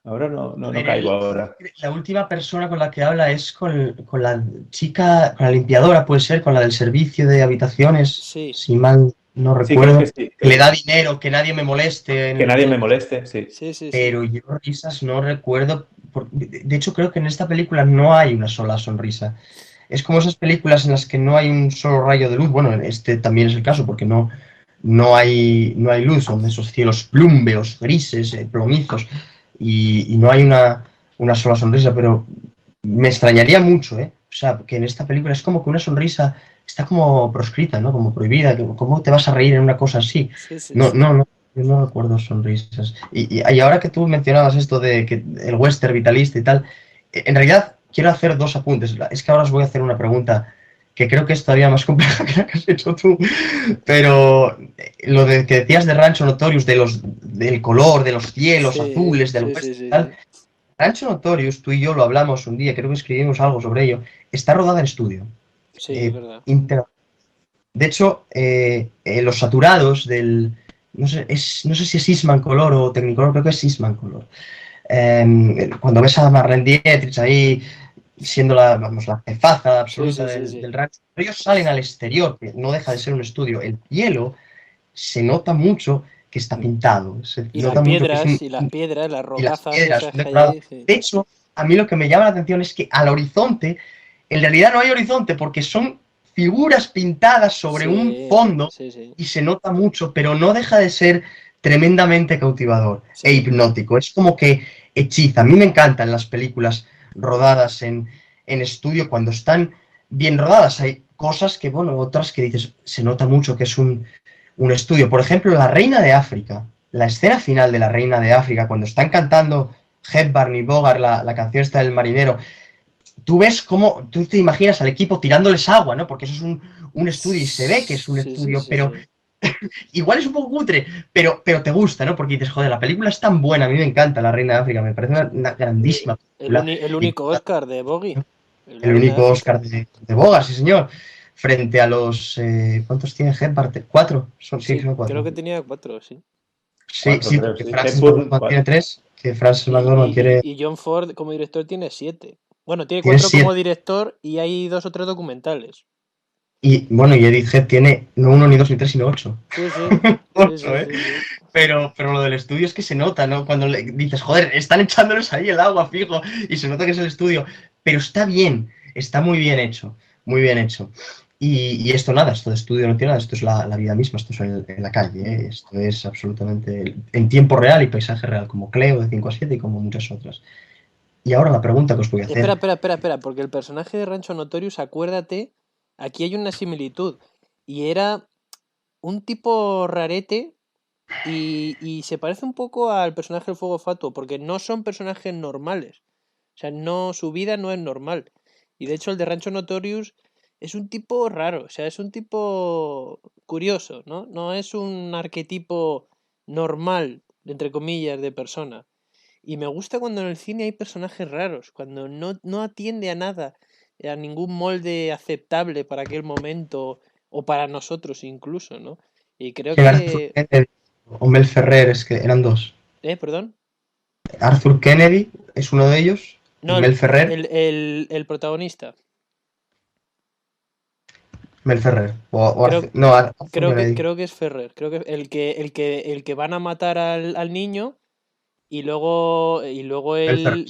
Ahora A no ver, caigo ahora. la última persona con la que habla es con la chica, con la limpiadora, puede ser, con la del servicio de habitaciones, Sí, si mal no Sí, creo que recuerdo, sí. que le da dinero, que nadie me moleste, Que nadie me moleste, sí. sí, sí, sí. pero yo risas no recuerdo. De hecho, creo que en esta película no hay una sola sonrisa. Es como esas películas en las que no hay un solo rayo de luz. Bueno, este también es el caso, porque no hay luz, son esos cielos plúmbeos, grises, plomizos, y no hay una sola sonrisa, pero me extrañaría mucho, ¿eh? O sea, que en esta película es como que una sonrisa está como proscrita, ¿no? Como prohibida. ¿Cómo te vas a reír en una cosa así? Sí, sí, No, sí. no, no, yo no recuerdo sonrisas. Y ahora que tú mencionabas esto de que el western vitalista y tal, en realidad quiero hacer dos apuntes. Es que ahora os voy a hacer una pregunta que creo que es todavía más compleja que la que has hecho tú, pero lo de que decías de Rancho Notorious, del color, de los cielos Sí, azules, del sí, sí, western y sí, tal, sí. Rancho Notorious, tú y yo lo hablamos un día, creo que escribimos algo sobre ello, está rodada en estudio. Sí, es verdad. De hecho, los saturados no sé si es Eastman Color o Technicolor, creo que es Eastman Color. Cuando ves a Marlene Dietrich ahí siendo vamos, la jefaza Sí, absoluta sí, sí, sí. del rancho, ellos salen al exterior, que no deja de ser un estudio. El cielo se nota mucho que está pintado, se nota mucho que es Y las piedras, las y las rocazas piedras esas son que hay decoradas. ahí, sí. De hecho, a mí lo que me llama la atención es que al horizonte, en realidad no hay horizonte porque son figuras pintadas sobre un Sí, fondo sí, sí, y se nota mucho, pero no deja de ser tremendamente cautivador e sí. hipnótico. Es como que hechiza. A mí me encantan las películas rodadas en estudio cuando están bien rodadas. Hay cosas que, bueno, otras que dices, se nota mucho que es un estudio. Por ejemplo, La Reina de África. La escena final de La Reina de África, cuando están cantando Hepburn y Bogart la canción esta del marinero, tú ves cómo, tú te imaginas al equipo tirándoles agua, ¿no? Porque eso es un estudio y se ve que es un Sí, sí, estudio, sí, pero sí. igual es un poco cutre, pero te gusta, ¿no? Porque dices, joder, la película es tan buena, a mí me encanta La Reina de África, me parece una grandísima película. El Y único Oscar de Bogie, La el Reina de único África. Oscar de Bogart, sí señor. Frente a los. ¿Cuántos tiene Hepburn? ¿Cuatro? Sí, Sí, son creo cuatro. que tenía 4, sí. Sí, Cuatro, sí, creo, porque sí. Francis Hepburn, McDormand tiene tres, que Francis Y, McDormand tiene, y John Ford como director tiene 7. Bueno, tiene tiene 4 como siete. director y hay 2 o 3 documentales. Y bueno, y Edith Head tiene no uno, ni dos, ni tres, sino ocho. Sí, sí, sí, Ocho, sí, ¿eh? sí, sí. Pero lo del estudio es que se nota, ¿no? Cuando le dices, joder, están echándoles ahí el agua fijo y se nota que es el estudio. Pero está bien, está muy bien hecho, muy bien hecho. Y esto nada, esto de estudio no tiene nada, esto es la vida misma, esto es en la calle, ¿eh? Esto es absolutamente en tiempo real y paisaje real, como Cleo de 5 a 7 y como muchas otras. Y ahora la pregunta que os voy a Espera, hacer. espera, espera, espera, porque el personaje de Rancho Notorious, acuérdate, aquí hay una similitud. Y era un tipo rarete y se parece un poco al personaje del Fuego Fatuo, porque no son personajes normales. O sea, no, su vida no es normal. Y de hecho el de Rancho Notorious es un tipo raro, o sea, es un tipo curioso, ¿no? No es un arquetipo normal, entre comillas, de persona. Y me gusta cuando en el cine hay personajes raros, cuando no atiende a nada, a ningún molde aceptable para aquel momento o para nosotros incluso, ¿no? Y creo ¿Quién Arthur que... Kennedy o Mel Ferrer? Es que eran dos. Perdón. Arthur Kennedy es uno de ellos y No, Mel Ferrer. el protagonista. Mel Ferrer. Creo, No, Arthur Kennedy. creo que es Ferrer. Creo que el que van a matar al niño y luego Mel Ferrer.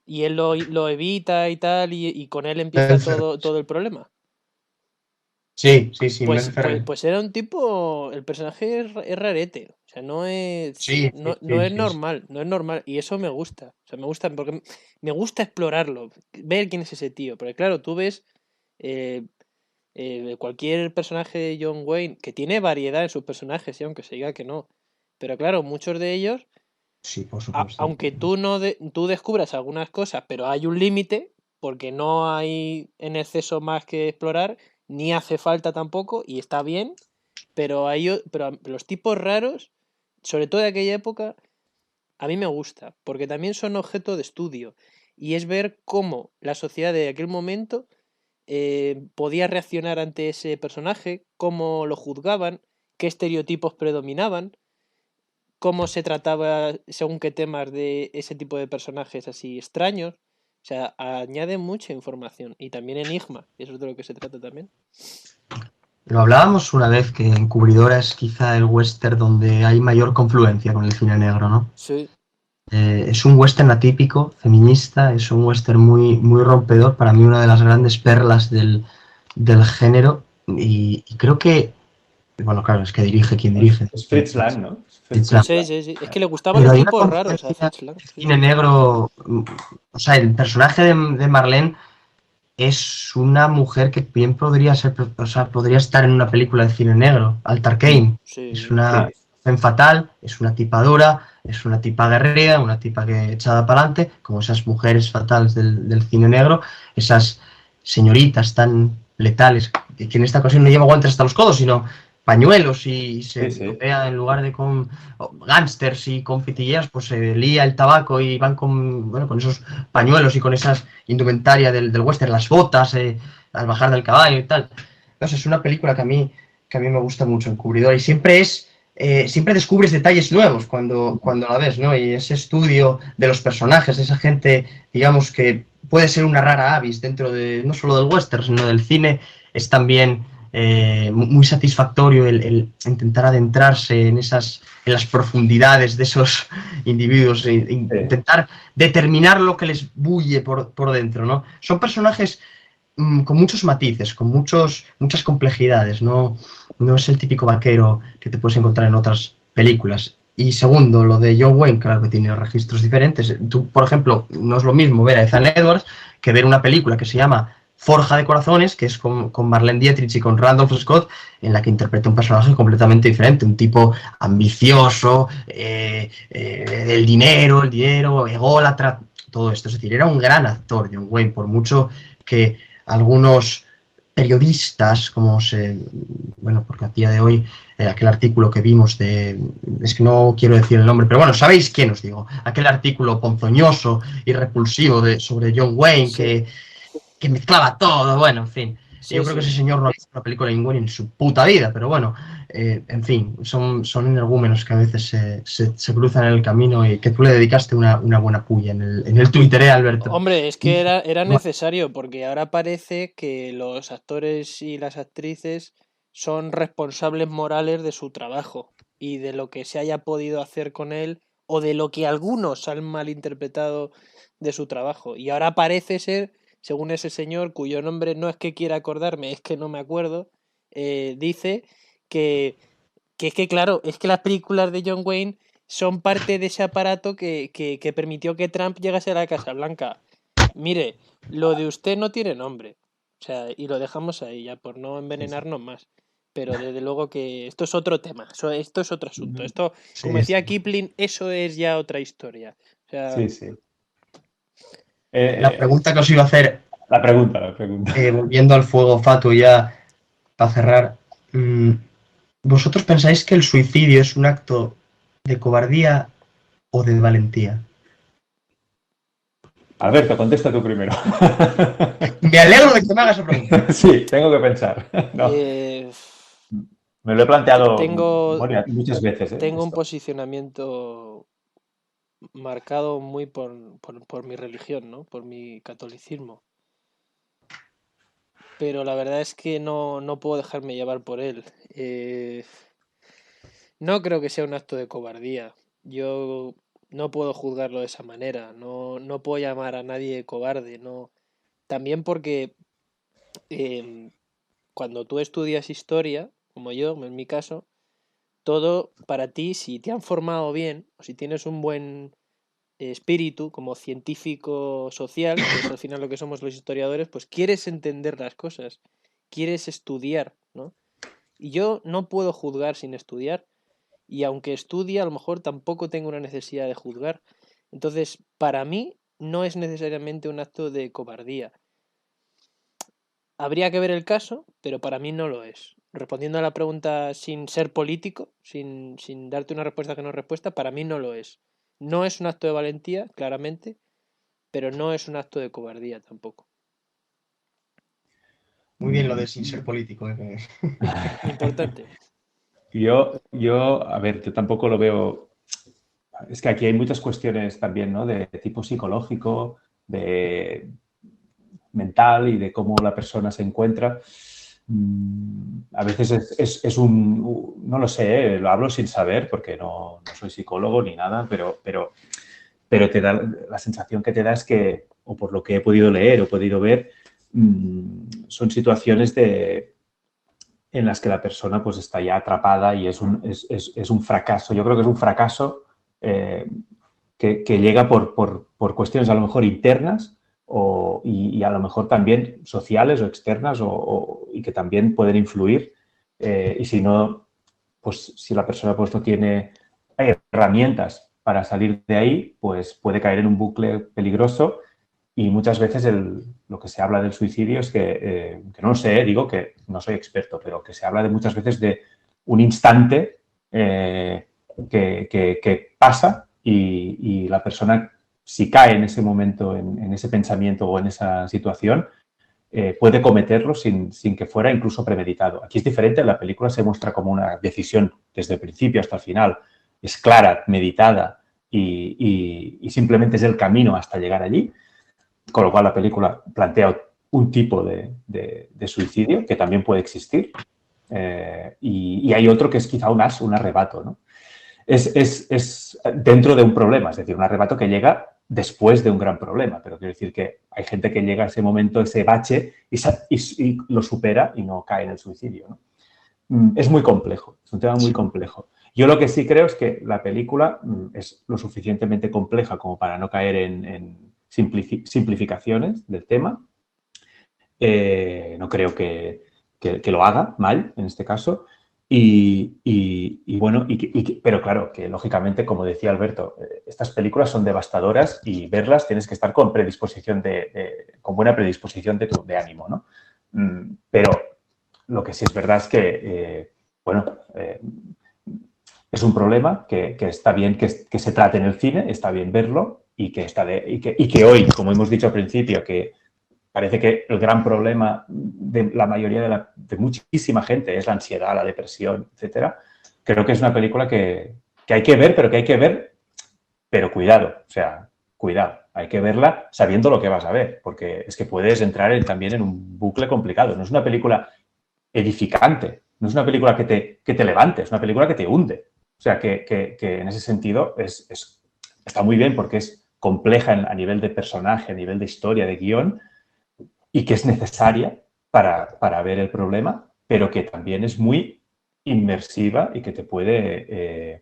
él lo evita y tal, y con él Mel empieza Ferrer. todo el problema. Sí, sí, sí, Mel Ferrer. Pues era un tipo, el personaje es rarete, o sea, Sí, sí, no sí, es sí, sí. normal, no es normal, y eso me gusta, o sea, me gusta porque me gusta explorarlo, ver quién es ese tío, porque claro, tú ves eh, cualquier personaje de John Wayne, que tiene variedad en sus personajes, y aunque se diga que no, pero claro, muchos de ellos Sí, por supuesto. Aunque tú descubras algunas cosas, pero hay un límite, porque no hay en exceso más que explorar, ni hace falta tampoco, y está bien, pero los tipos raros, sobre todo de aquella época, a mí me gusta, porque también son objeto de estudio, y es ver cómo la sociedad de aquel momento podía reaccionar ante ese personaje, cómo lo juzgaban, qué estereotipos predominaban, cómo se trataba según qué temas de ese tipo de personajes así extraños. O sea, añade mucha información. Y también enigma, eso es de lo que se trata también. Lo hablábamos una vez que Encubridora es quizá el western donde hay mayor confluencia con el cine negro, ¿no? Sí. Es un western atípico, feminista, es un western muy rompedor, para mí una de las grandes perlas del género y creo que, bueno, claro, es que dirige quien dirige. Es Fritz Lang, ¿no? Fritz Lang. Sí, sí, sí. Es que le gustaban Pero los hay una tipos raros a confluencia Fritz Lang. de Sí, cine sí. negro, o sea, el personaje de Marlene es una mujer que bien podría ser, o sea, podría estar en una película de cine negro. Altar Kane es Sí. una femme fatal, es una tipa dura, es una tipa guerrera, una tipa que echada para adelante, como esas mujeres fatales del cine negro, esas señoritas tan letales, que en esta ocasión no lleva guantes hasta los codos, sino pañuelos y se Sí. vea en lugar de con gángsters y con fitilleras, pues se lía el tabaco y van con, bueno, con esos pañuelos y con esas indumentaria del western, las botas al bajar del caballo y tal. No sé, es una película que a mí me gusta mucho, Encubridor, y siempre descubres detalles nuevos cuando la ves, ¿no? Y ese estudio de los personajes, de esa gente, digamos, que puede ser una rara avis dentro de, no solo del western, sino del cine, es también muy satisfactorio el intentar adentrarse en las profundidades de esos individuos, intentar determinar lo que les bulle por dentro, ¿no? Son personajes con muchos matices, con muchas complejidades, no es el típico vaquero que te puedes encontrar en otras películas. Y segundo, lo de John Wayne, claro que tiene registros diferentes. Tú, por ejemplo, no es lo mismo ver a Ethan Edwards que ver una película que se llama Forja de Corazones, que es con Marlene Dietrich y con Randolph Scott, en la que interpreta un personaje completamente diferente, un tipo ambicioso, el dinero, ególatra, todo esto. Es decir, era un gran actor John Wayne, por mucho que algunos periodistas, bueno, porque a día de hoy aquel artículo que vimos es que no quiero decir el nombre, pero bueno, sabéis quién os digo, aquel artículo ponzoñoso y repulsivo sobre John Wayne Sí, que mezclaba todo, bueno, en fin. Yo sí, creo que sí. ese señor no ha visto una película de John Wayne en su puta vida, pero bueno, en fin, son energúmenos que a veces se cruzan en el camino y que tú le dedicaste una buena puya en el Twitter, Alberto. Hombre, es que era necesario, porque ahora parece que los actores y las actrices son responsables morales de su trabajo y de lo que se haya podido hacer con él o de lo que algunos han malinterpretado de su trabajo. Y ahora parece ser, según ese señor, cuyo nombre no es que quiera acordarme, es que no me acuerdo, dice que, que es que, claro, es que las películas de John Wayne son parte de ese aparato que permitió que Trump llegase a la Casa Blanca. Mire, lo de usted no tiene nombre. O sea, y lo dejamos ahí ya por no envenenarnos más. Pero desde luego que esto es otro tema, esto es otro asunto. Esto, como Sí, decía Kipling, eso es ya otra historia. O sea, Sí. la pregunta que os iba a hacer, La pregunta. volviendo al fuego fatuo ya para cerrar, ¿vosotros pensáis que el suicidio es un acto de cobardía o de valentía? Alberto, contesta tú primero. Me alegro de que me hagas esa pregunta. Sí, tengo que pensar. No, eh, me lo he planteado tengo, muchas veces, tengo un esto. posicionamiento marcado muy por mi religión, ¿no? Por mi catolicismo. Pero la verdad es que no puedo dejarme llevar por él. No creo que sea un acto de cobardía. Yo no puedo juzgarlo de esa manera. No puedo llamar a nadie cobarde. No. También porque em, cuando tú estudias historia, como yo, en mi caso, todo para ti, si te han formado bien o si tienes un buen espíritu como científico social, que es al final lo que somos los historiadores, pues quieres entender las cosas, quieres estudiar, ¿no? Y yo no puedo juzgar sin estudiar. y aunque estudie, a lo mejor tampoco tengo una necesidad de juzgar. Entonces, para mí, no es necesariamente un acto de cobardía. Habría que ver el caso, pero para mí no lo es. Respondiendo a la pregunta sin ser político, sin darte una respuesta que no es respuesta, para mí no lo es. No es un acto de valentía, claramente, pero no es un acto de cobardía tampoco. Muy bien lo de sin ser político. Importante. A ver, yo tampoco lo veo. Es que aquí hay muchas cuestiones también, ¿no? De tipo psicológico, de mental y de cómo la persona se encuentra. A veces es un, no lo sé, lo hablo sin saber porque no soy psicólogo ni nada, pero te da la sensación que te da es que, o por lo que he podido leer o podido ver, son situaciones en las que la persona pues está ya atrapada y es un fracaso. Yo creo que es un fracaso que llega por cuestiones a lo mejor internas y a lo mejor también sociales o externas y que también pueden influir. Y si no, pues si la persona pues no tiene herramientas para salir de ahí, pues puede caer en un bucle peligroso. Y muchas veces lo que se habla del suicidio es que no lo sé, digo que no soy experto, pero que se habla muchas veces de un instante que pasa y la persona, si cae en ese momento, en ese pensamiento o en esa situación, puede cometerlo sin que fuera incluso premeditado. Aquí es diferente, en la película se muestra como una decisión desde el principio hasta el final, es clara, meditada y simplemente es el camino hasta llegar allí. Con lo cual la película plantea un tipo de suicidio que también puede existir y hay otro que es quizá un arrebato, ¿no? Es dentro de un problema, es decir, un arrebato que llega después de un gran problema, pero quiero decir que hay gente que llega a ese momento, ese bache y lo supera y no cae en el suicidio, ¿no? Es muy complejo, es un tema muy complejo. Yo lo que sí creo es que la película es lo suficientemente compleja como para no caer en simplificaciones del tema. No creo que lo haga mal, en este caso. Pero claro, que lógicamente, como decía Alberto, estas películas son devastadoras y verlas tienes que estar con predisposición con buena predisposición de ánimo, ¿no? Pero lo que sí es verdad es que, es un problema que está bien que se trate en el cine, está bien verlo y que hoy, como hemos dicho al principio, que parece que el gran problema de la mayoría de muchísima gente es la ansiedad, la depresión, etcétera. Creo que es una película que hay que ver, pero cuidado, o sea, cuidado. Hay que verla sabiendo lo que vas a ver, porque es que puedes entrar también en un bucle complicado. No es una película edificante, no es una película que te levante, es una película que te hunde. O sea, que en ese sentido está muy bien porque es compleja a nivel de personaje, a nivel de historia, de guión, y que es necesaria para ver el problema, pero que también es muy inmersiva y que te puede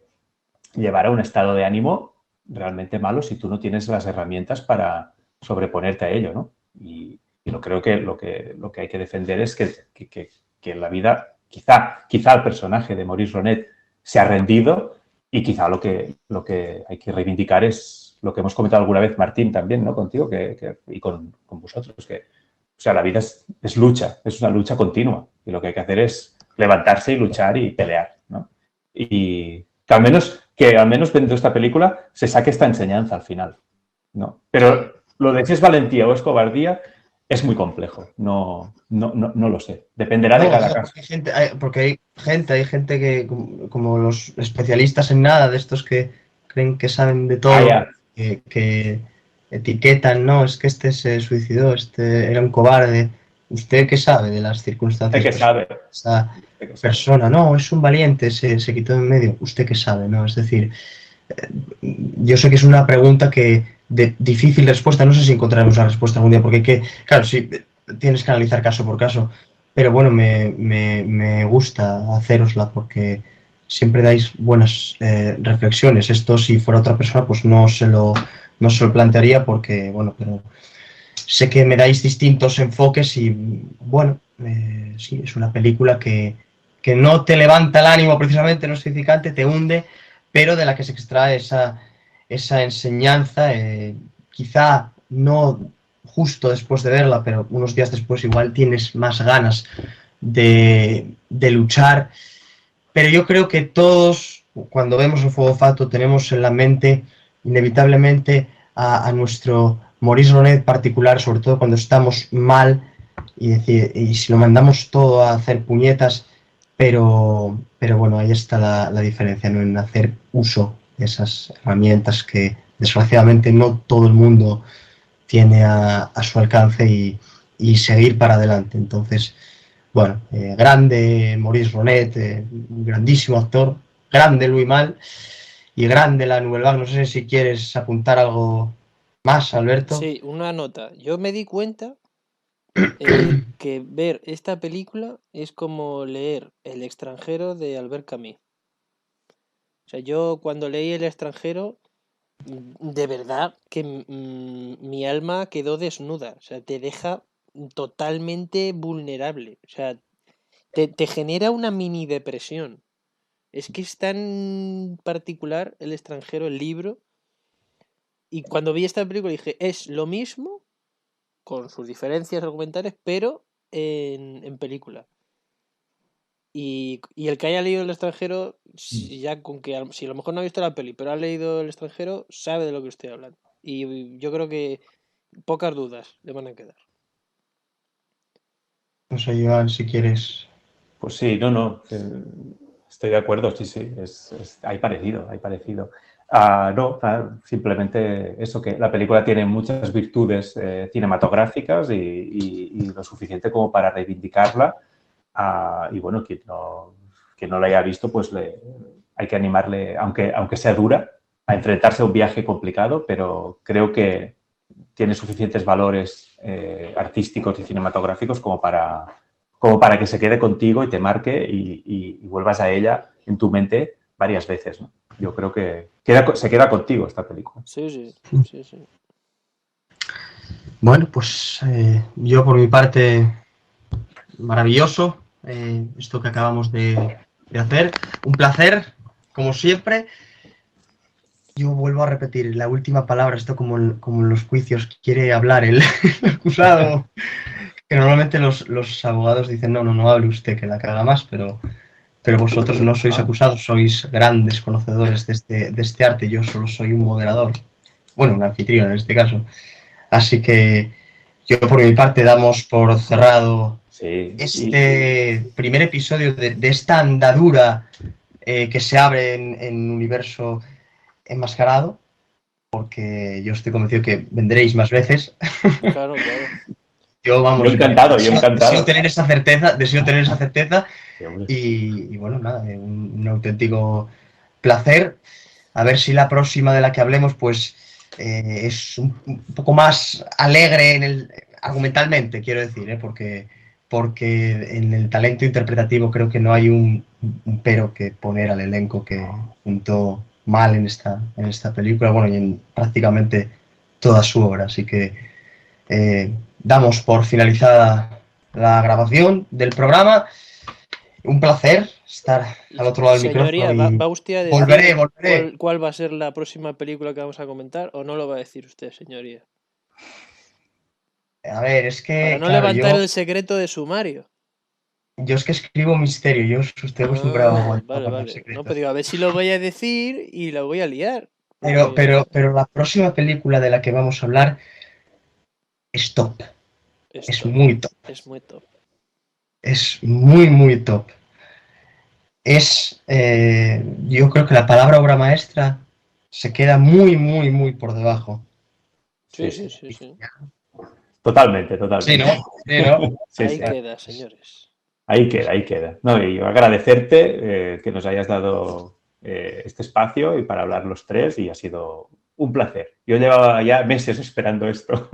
llevar a un estado de ánimo realmente malo si tú no tienes las herramientas para sobreponerte a ello, ¿no? Y creo que lo que hay que defender es que en la vida, quizá el personaje de Maurice Ronet se ha rendido y quizá lo que hay que reivindicar es lo que hemos comentado alguna vez, Martín, también, ¿no? Contigo y con vosotros, o sea, la vida es lucha, es una lucha continua y lo que hay que hacer es levantarse y luchar y pelear, ¿no? Y que al menos viendo esta película se saque esta enseñanza al final, ¿no? Pero lo de si es valentía o es cobardía es muy complejo, no lo sé, dependerá de cada caso. Hay gente que, como los especialistas en nada, de estos que creen que saben de todo, que etiquetan, no, es que este se suicidó, este era un cobarde. ¿Usted qué sabe de las circunstancias? ¿Usted qué sabe? Esa persona, no, es un valiente, se quitó en medio. ¿Usted qué sabe? ¿No? Es decir, yo sé que es una pregunta de difícil respuesta, no sé si encontraremos una respuesta algún día, porque claro, sí, tienes que analizar caso por caso, pero bueno, me gusta hacerosla porque siempre dais buenas reflexiones. Esto, si fuera otra persona, pues no se lo plantearía porque, bueno, pero sé que me dais distintos enfoques y, bueno, sí, es una película que que no te levanta el ánimo precisamente, no es edificante, te hunde, pero de la que se extrae esa enseñanza, quizá no justo después de verla, pero unos días después igual tienes más ganas de luchar. Pero yo creo que todos, cuando vemos el Fuego Fatuo, tenemos en la mente inevitablemente a nuestro Maurice Ronet particular, sobre todo cuando estamos mal, y si lo mandamos todo a hacer puñetas, pero bueno, ahí está la diferencia, ¿no? En hacer uso de esas herramientas que desgraciadamente no todo el mundo tiene a su alcance y seguir para adelante. Entonces, bueno, grande Maurice Ronet, un grandísimo actor, grande Louis Malle y grande la Nouvelle Vague. No sé si quieres apuntar algo más, Alberto. Sí, una nota. Yo me di cuenta que ver esta película es como leer El extranjero de Albert Camus. O sea, yo cuando leí El extranjero, de verdad que mi alma quedó desnuda. O sea, te deja totalmente vulnerable. O sea, te genera una mini depresión. Es que es tan particular El extranjero, el libro. Y cuando vi esta película dije, es lo mismo, con sus diferencias argumentales, pero en película. Y el que haya leído El extranjero, ya con que si a lo mejor no ha visto la peli, pero ha leído El extranjero, sabe de lo que estoy hablando. Y yo creo que pocas dudas le van a quedar. No sé, Joan, si quieres. Pues sí, no, estoy de acuerdo, sí, hay parecido. No, simplemente eso, que la película tiene muchas virtudes cinematográficas y lo suficiente como para reivindicarla. Y bueno, quien no la haya visto, pues hay que animarle, aunque sea dura, a enfrentarse a un viaje complicado, pero creo que tiene suficientes valores artísticos y cinematográficos como para que se quede contigo y te marque y vuelvas a ella en tu mente varias veces, ¿no? Yo creo que se queda contigo esta película. Sí. Bueno, pues yo por mi parte, maravilloso esto que acabamos de hacer. Un placer, como siempre. Yo vuelvo a repetir la última palabra, esto como en los juicios, quiere hablar el acusado. Que normalmente los abogados dicen, no hable usted, que la caga más, pero vosotros no sois acusados, sois grandes conocedores de este arte, yo solo soy un moderador, bueno, un anfitrión en este caso. Así que yo por mi parte damos por cerrado este primer episodio de esta andadura que se abre en Universo Enmascarado, porque yo estoy convencido que vendréis más veces. Claro. Yo encantado. Deseo tener esa certeza y bueno, nada, un auténtico placer. A ver si la próxima de la que hablemos pues es un poco más alegre argumentalmente, quiero decir, porque en el talento interpretativo creo que no hay un pero que poner al elenco que juntó Mal en esta película, bueno, y en prácticamente toda su obra. Así que damos por finalizada la grabación del programa. Un placer estar al otro lado del micrófono. Señoría, ¿va usted a decir volveré. ¿Cuál va a ser la próxima película que vamos a comentar o no lo va a decir usted, señoría? A ver, es que... Para no levantar el secreto de sumario. Yo es que escribo misterio, yo estoy acostumbrado a vale. No, pero digo, a ver si lo voy a decir y lo voy a liar. Pero la próxima película de la que vamos a hablar es top. Es muy top. Es muy top. Es muy top. Yo creo que la palabra obra maestra se queda muy por debajo. Sí. Totalmente. Sí, ¿no? Ahí queda, señores. Ahí queda. No, y yo agradecerte que nos hayas dado este espacio y para hablar los tres, y ha sido un placer. Yo llevaba ya meses esperando esto.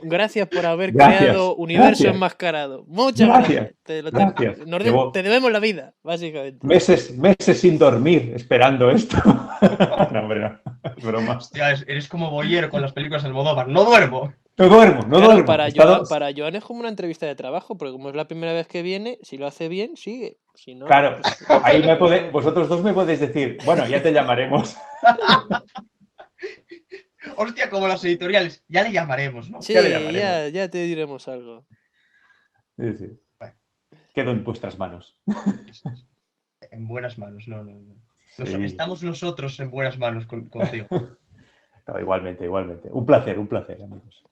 Gracias por haber creado Universo Enmascarado. Muchas gracias. Te debemos la vida, básicamente. Meses sin dormir esperando esto. No, hombre, no. Bromas. Hostia, eres como Boyero con las películas de Almodóvar. No duermo. No duermo, no Claro, duermo. para He estado- Joan, es como una entrevista de trabajo, porque como es la primera vez que viene, si lo hace bien, sigue. Si no, Claro, pues, ahí vosotros dos me podéis decir, bueno, ya te llamaremos. Hostia, como las editoriales, ya le llamaremos, ¿no? sí, Ya le llamaremos. ya te diremos algo. Sí, sí. Bueno, Quedo en vuestras manos. en buenas manos, no. Sí. Estamos nosotros en buenas manos contigo. No, igualmente, igualmente. Un placer, amigos.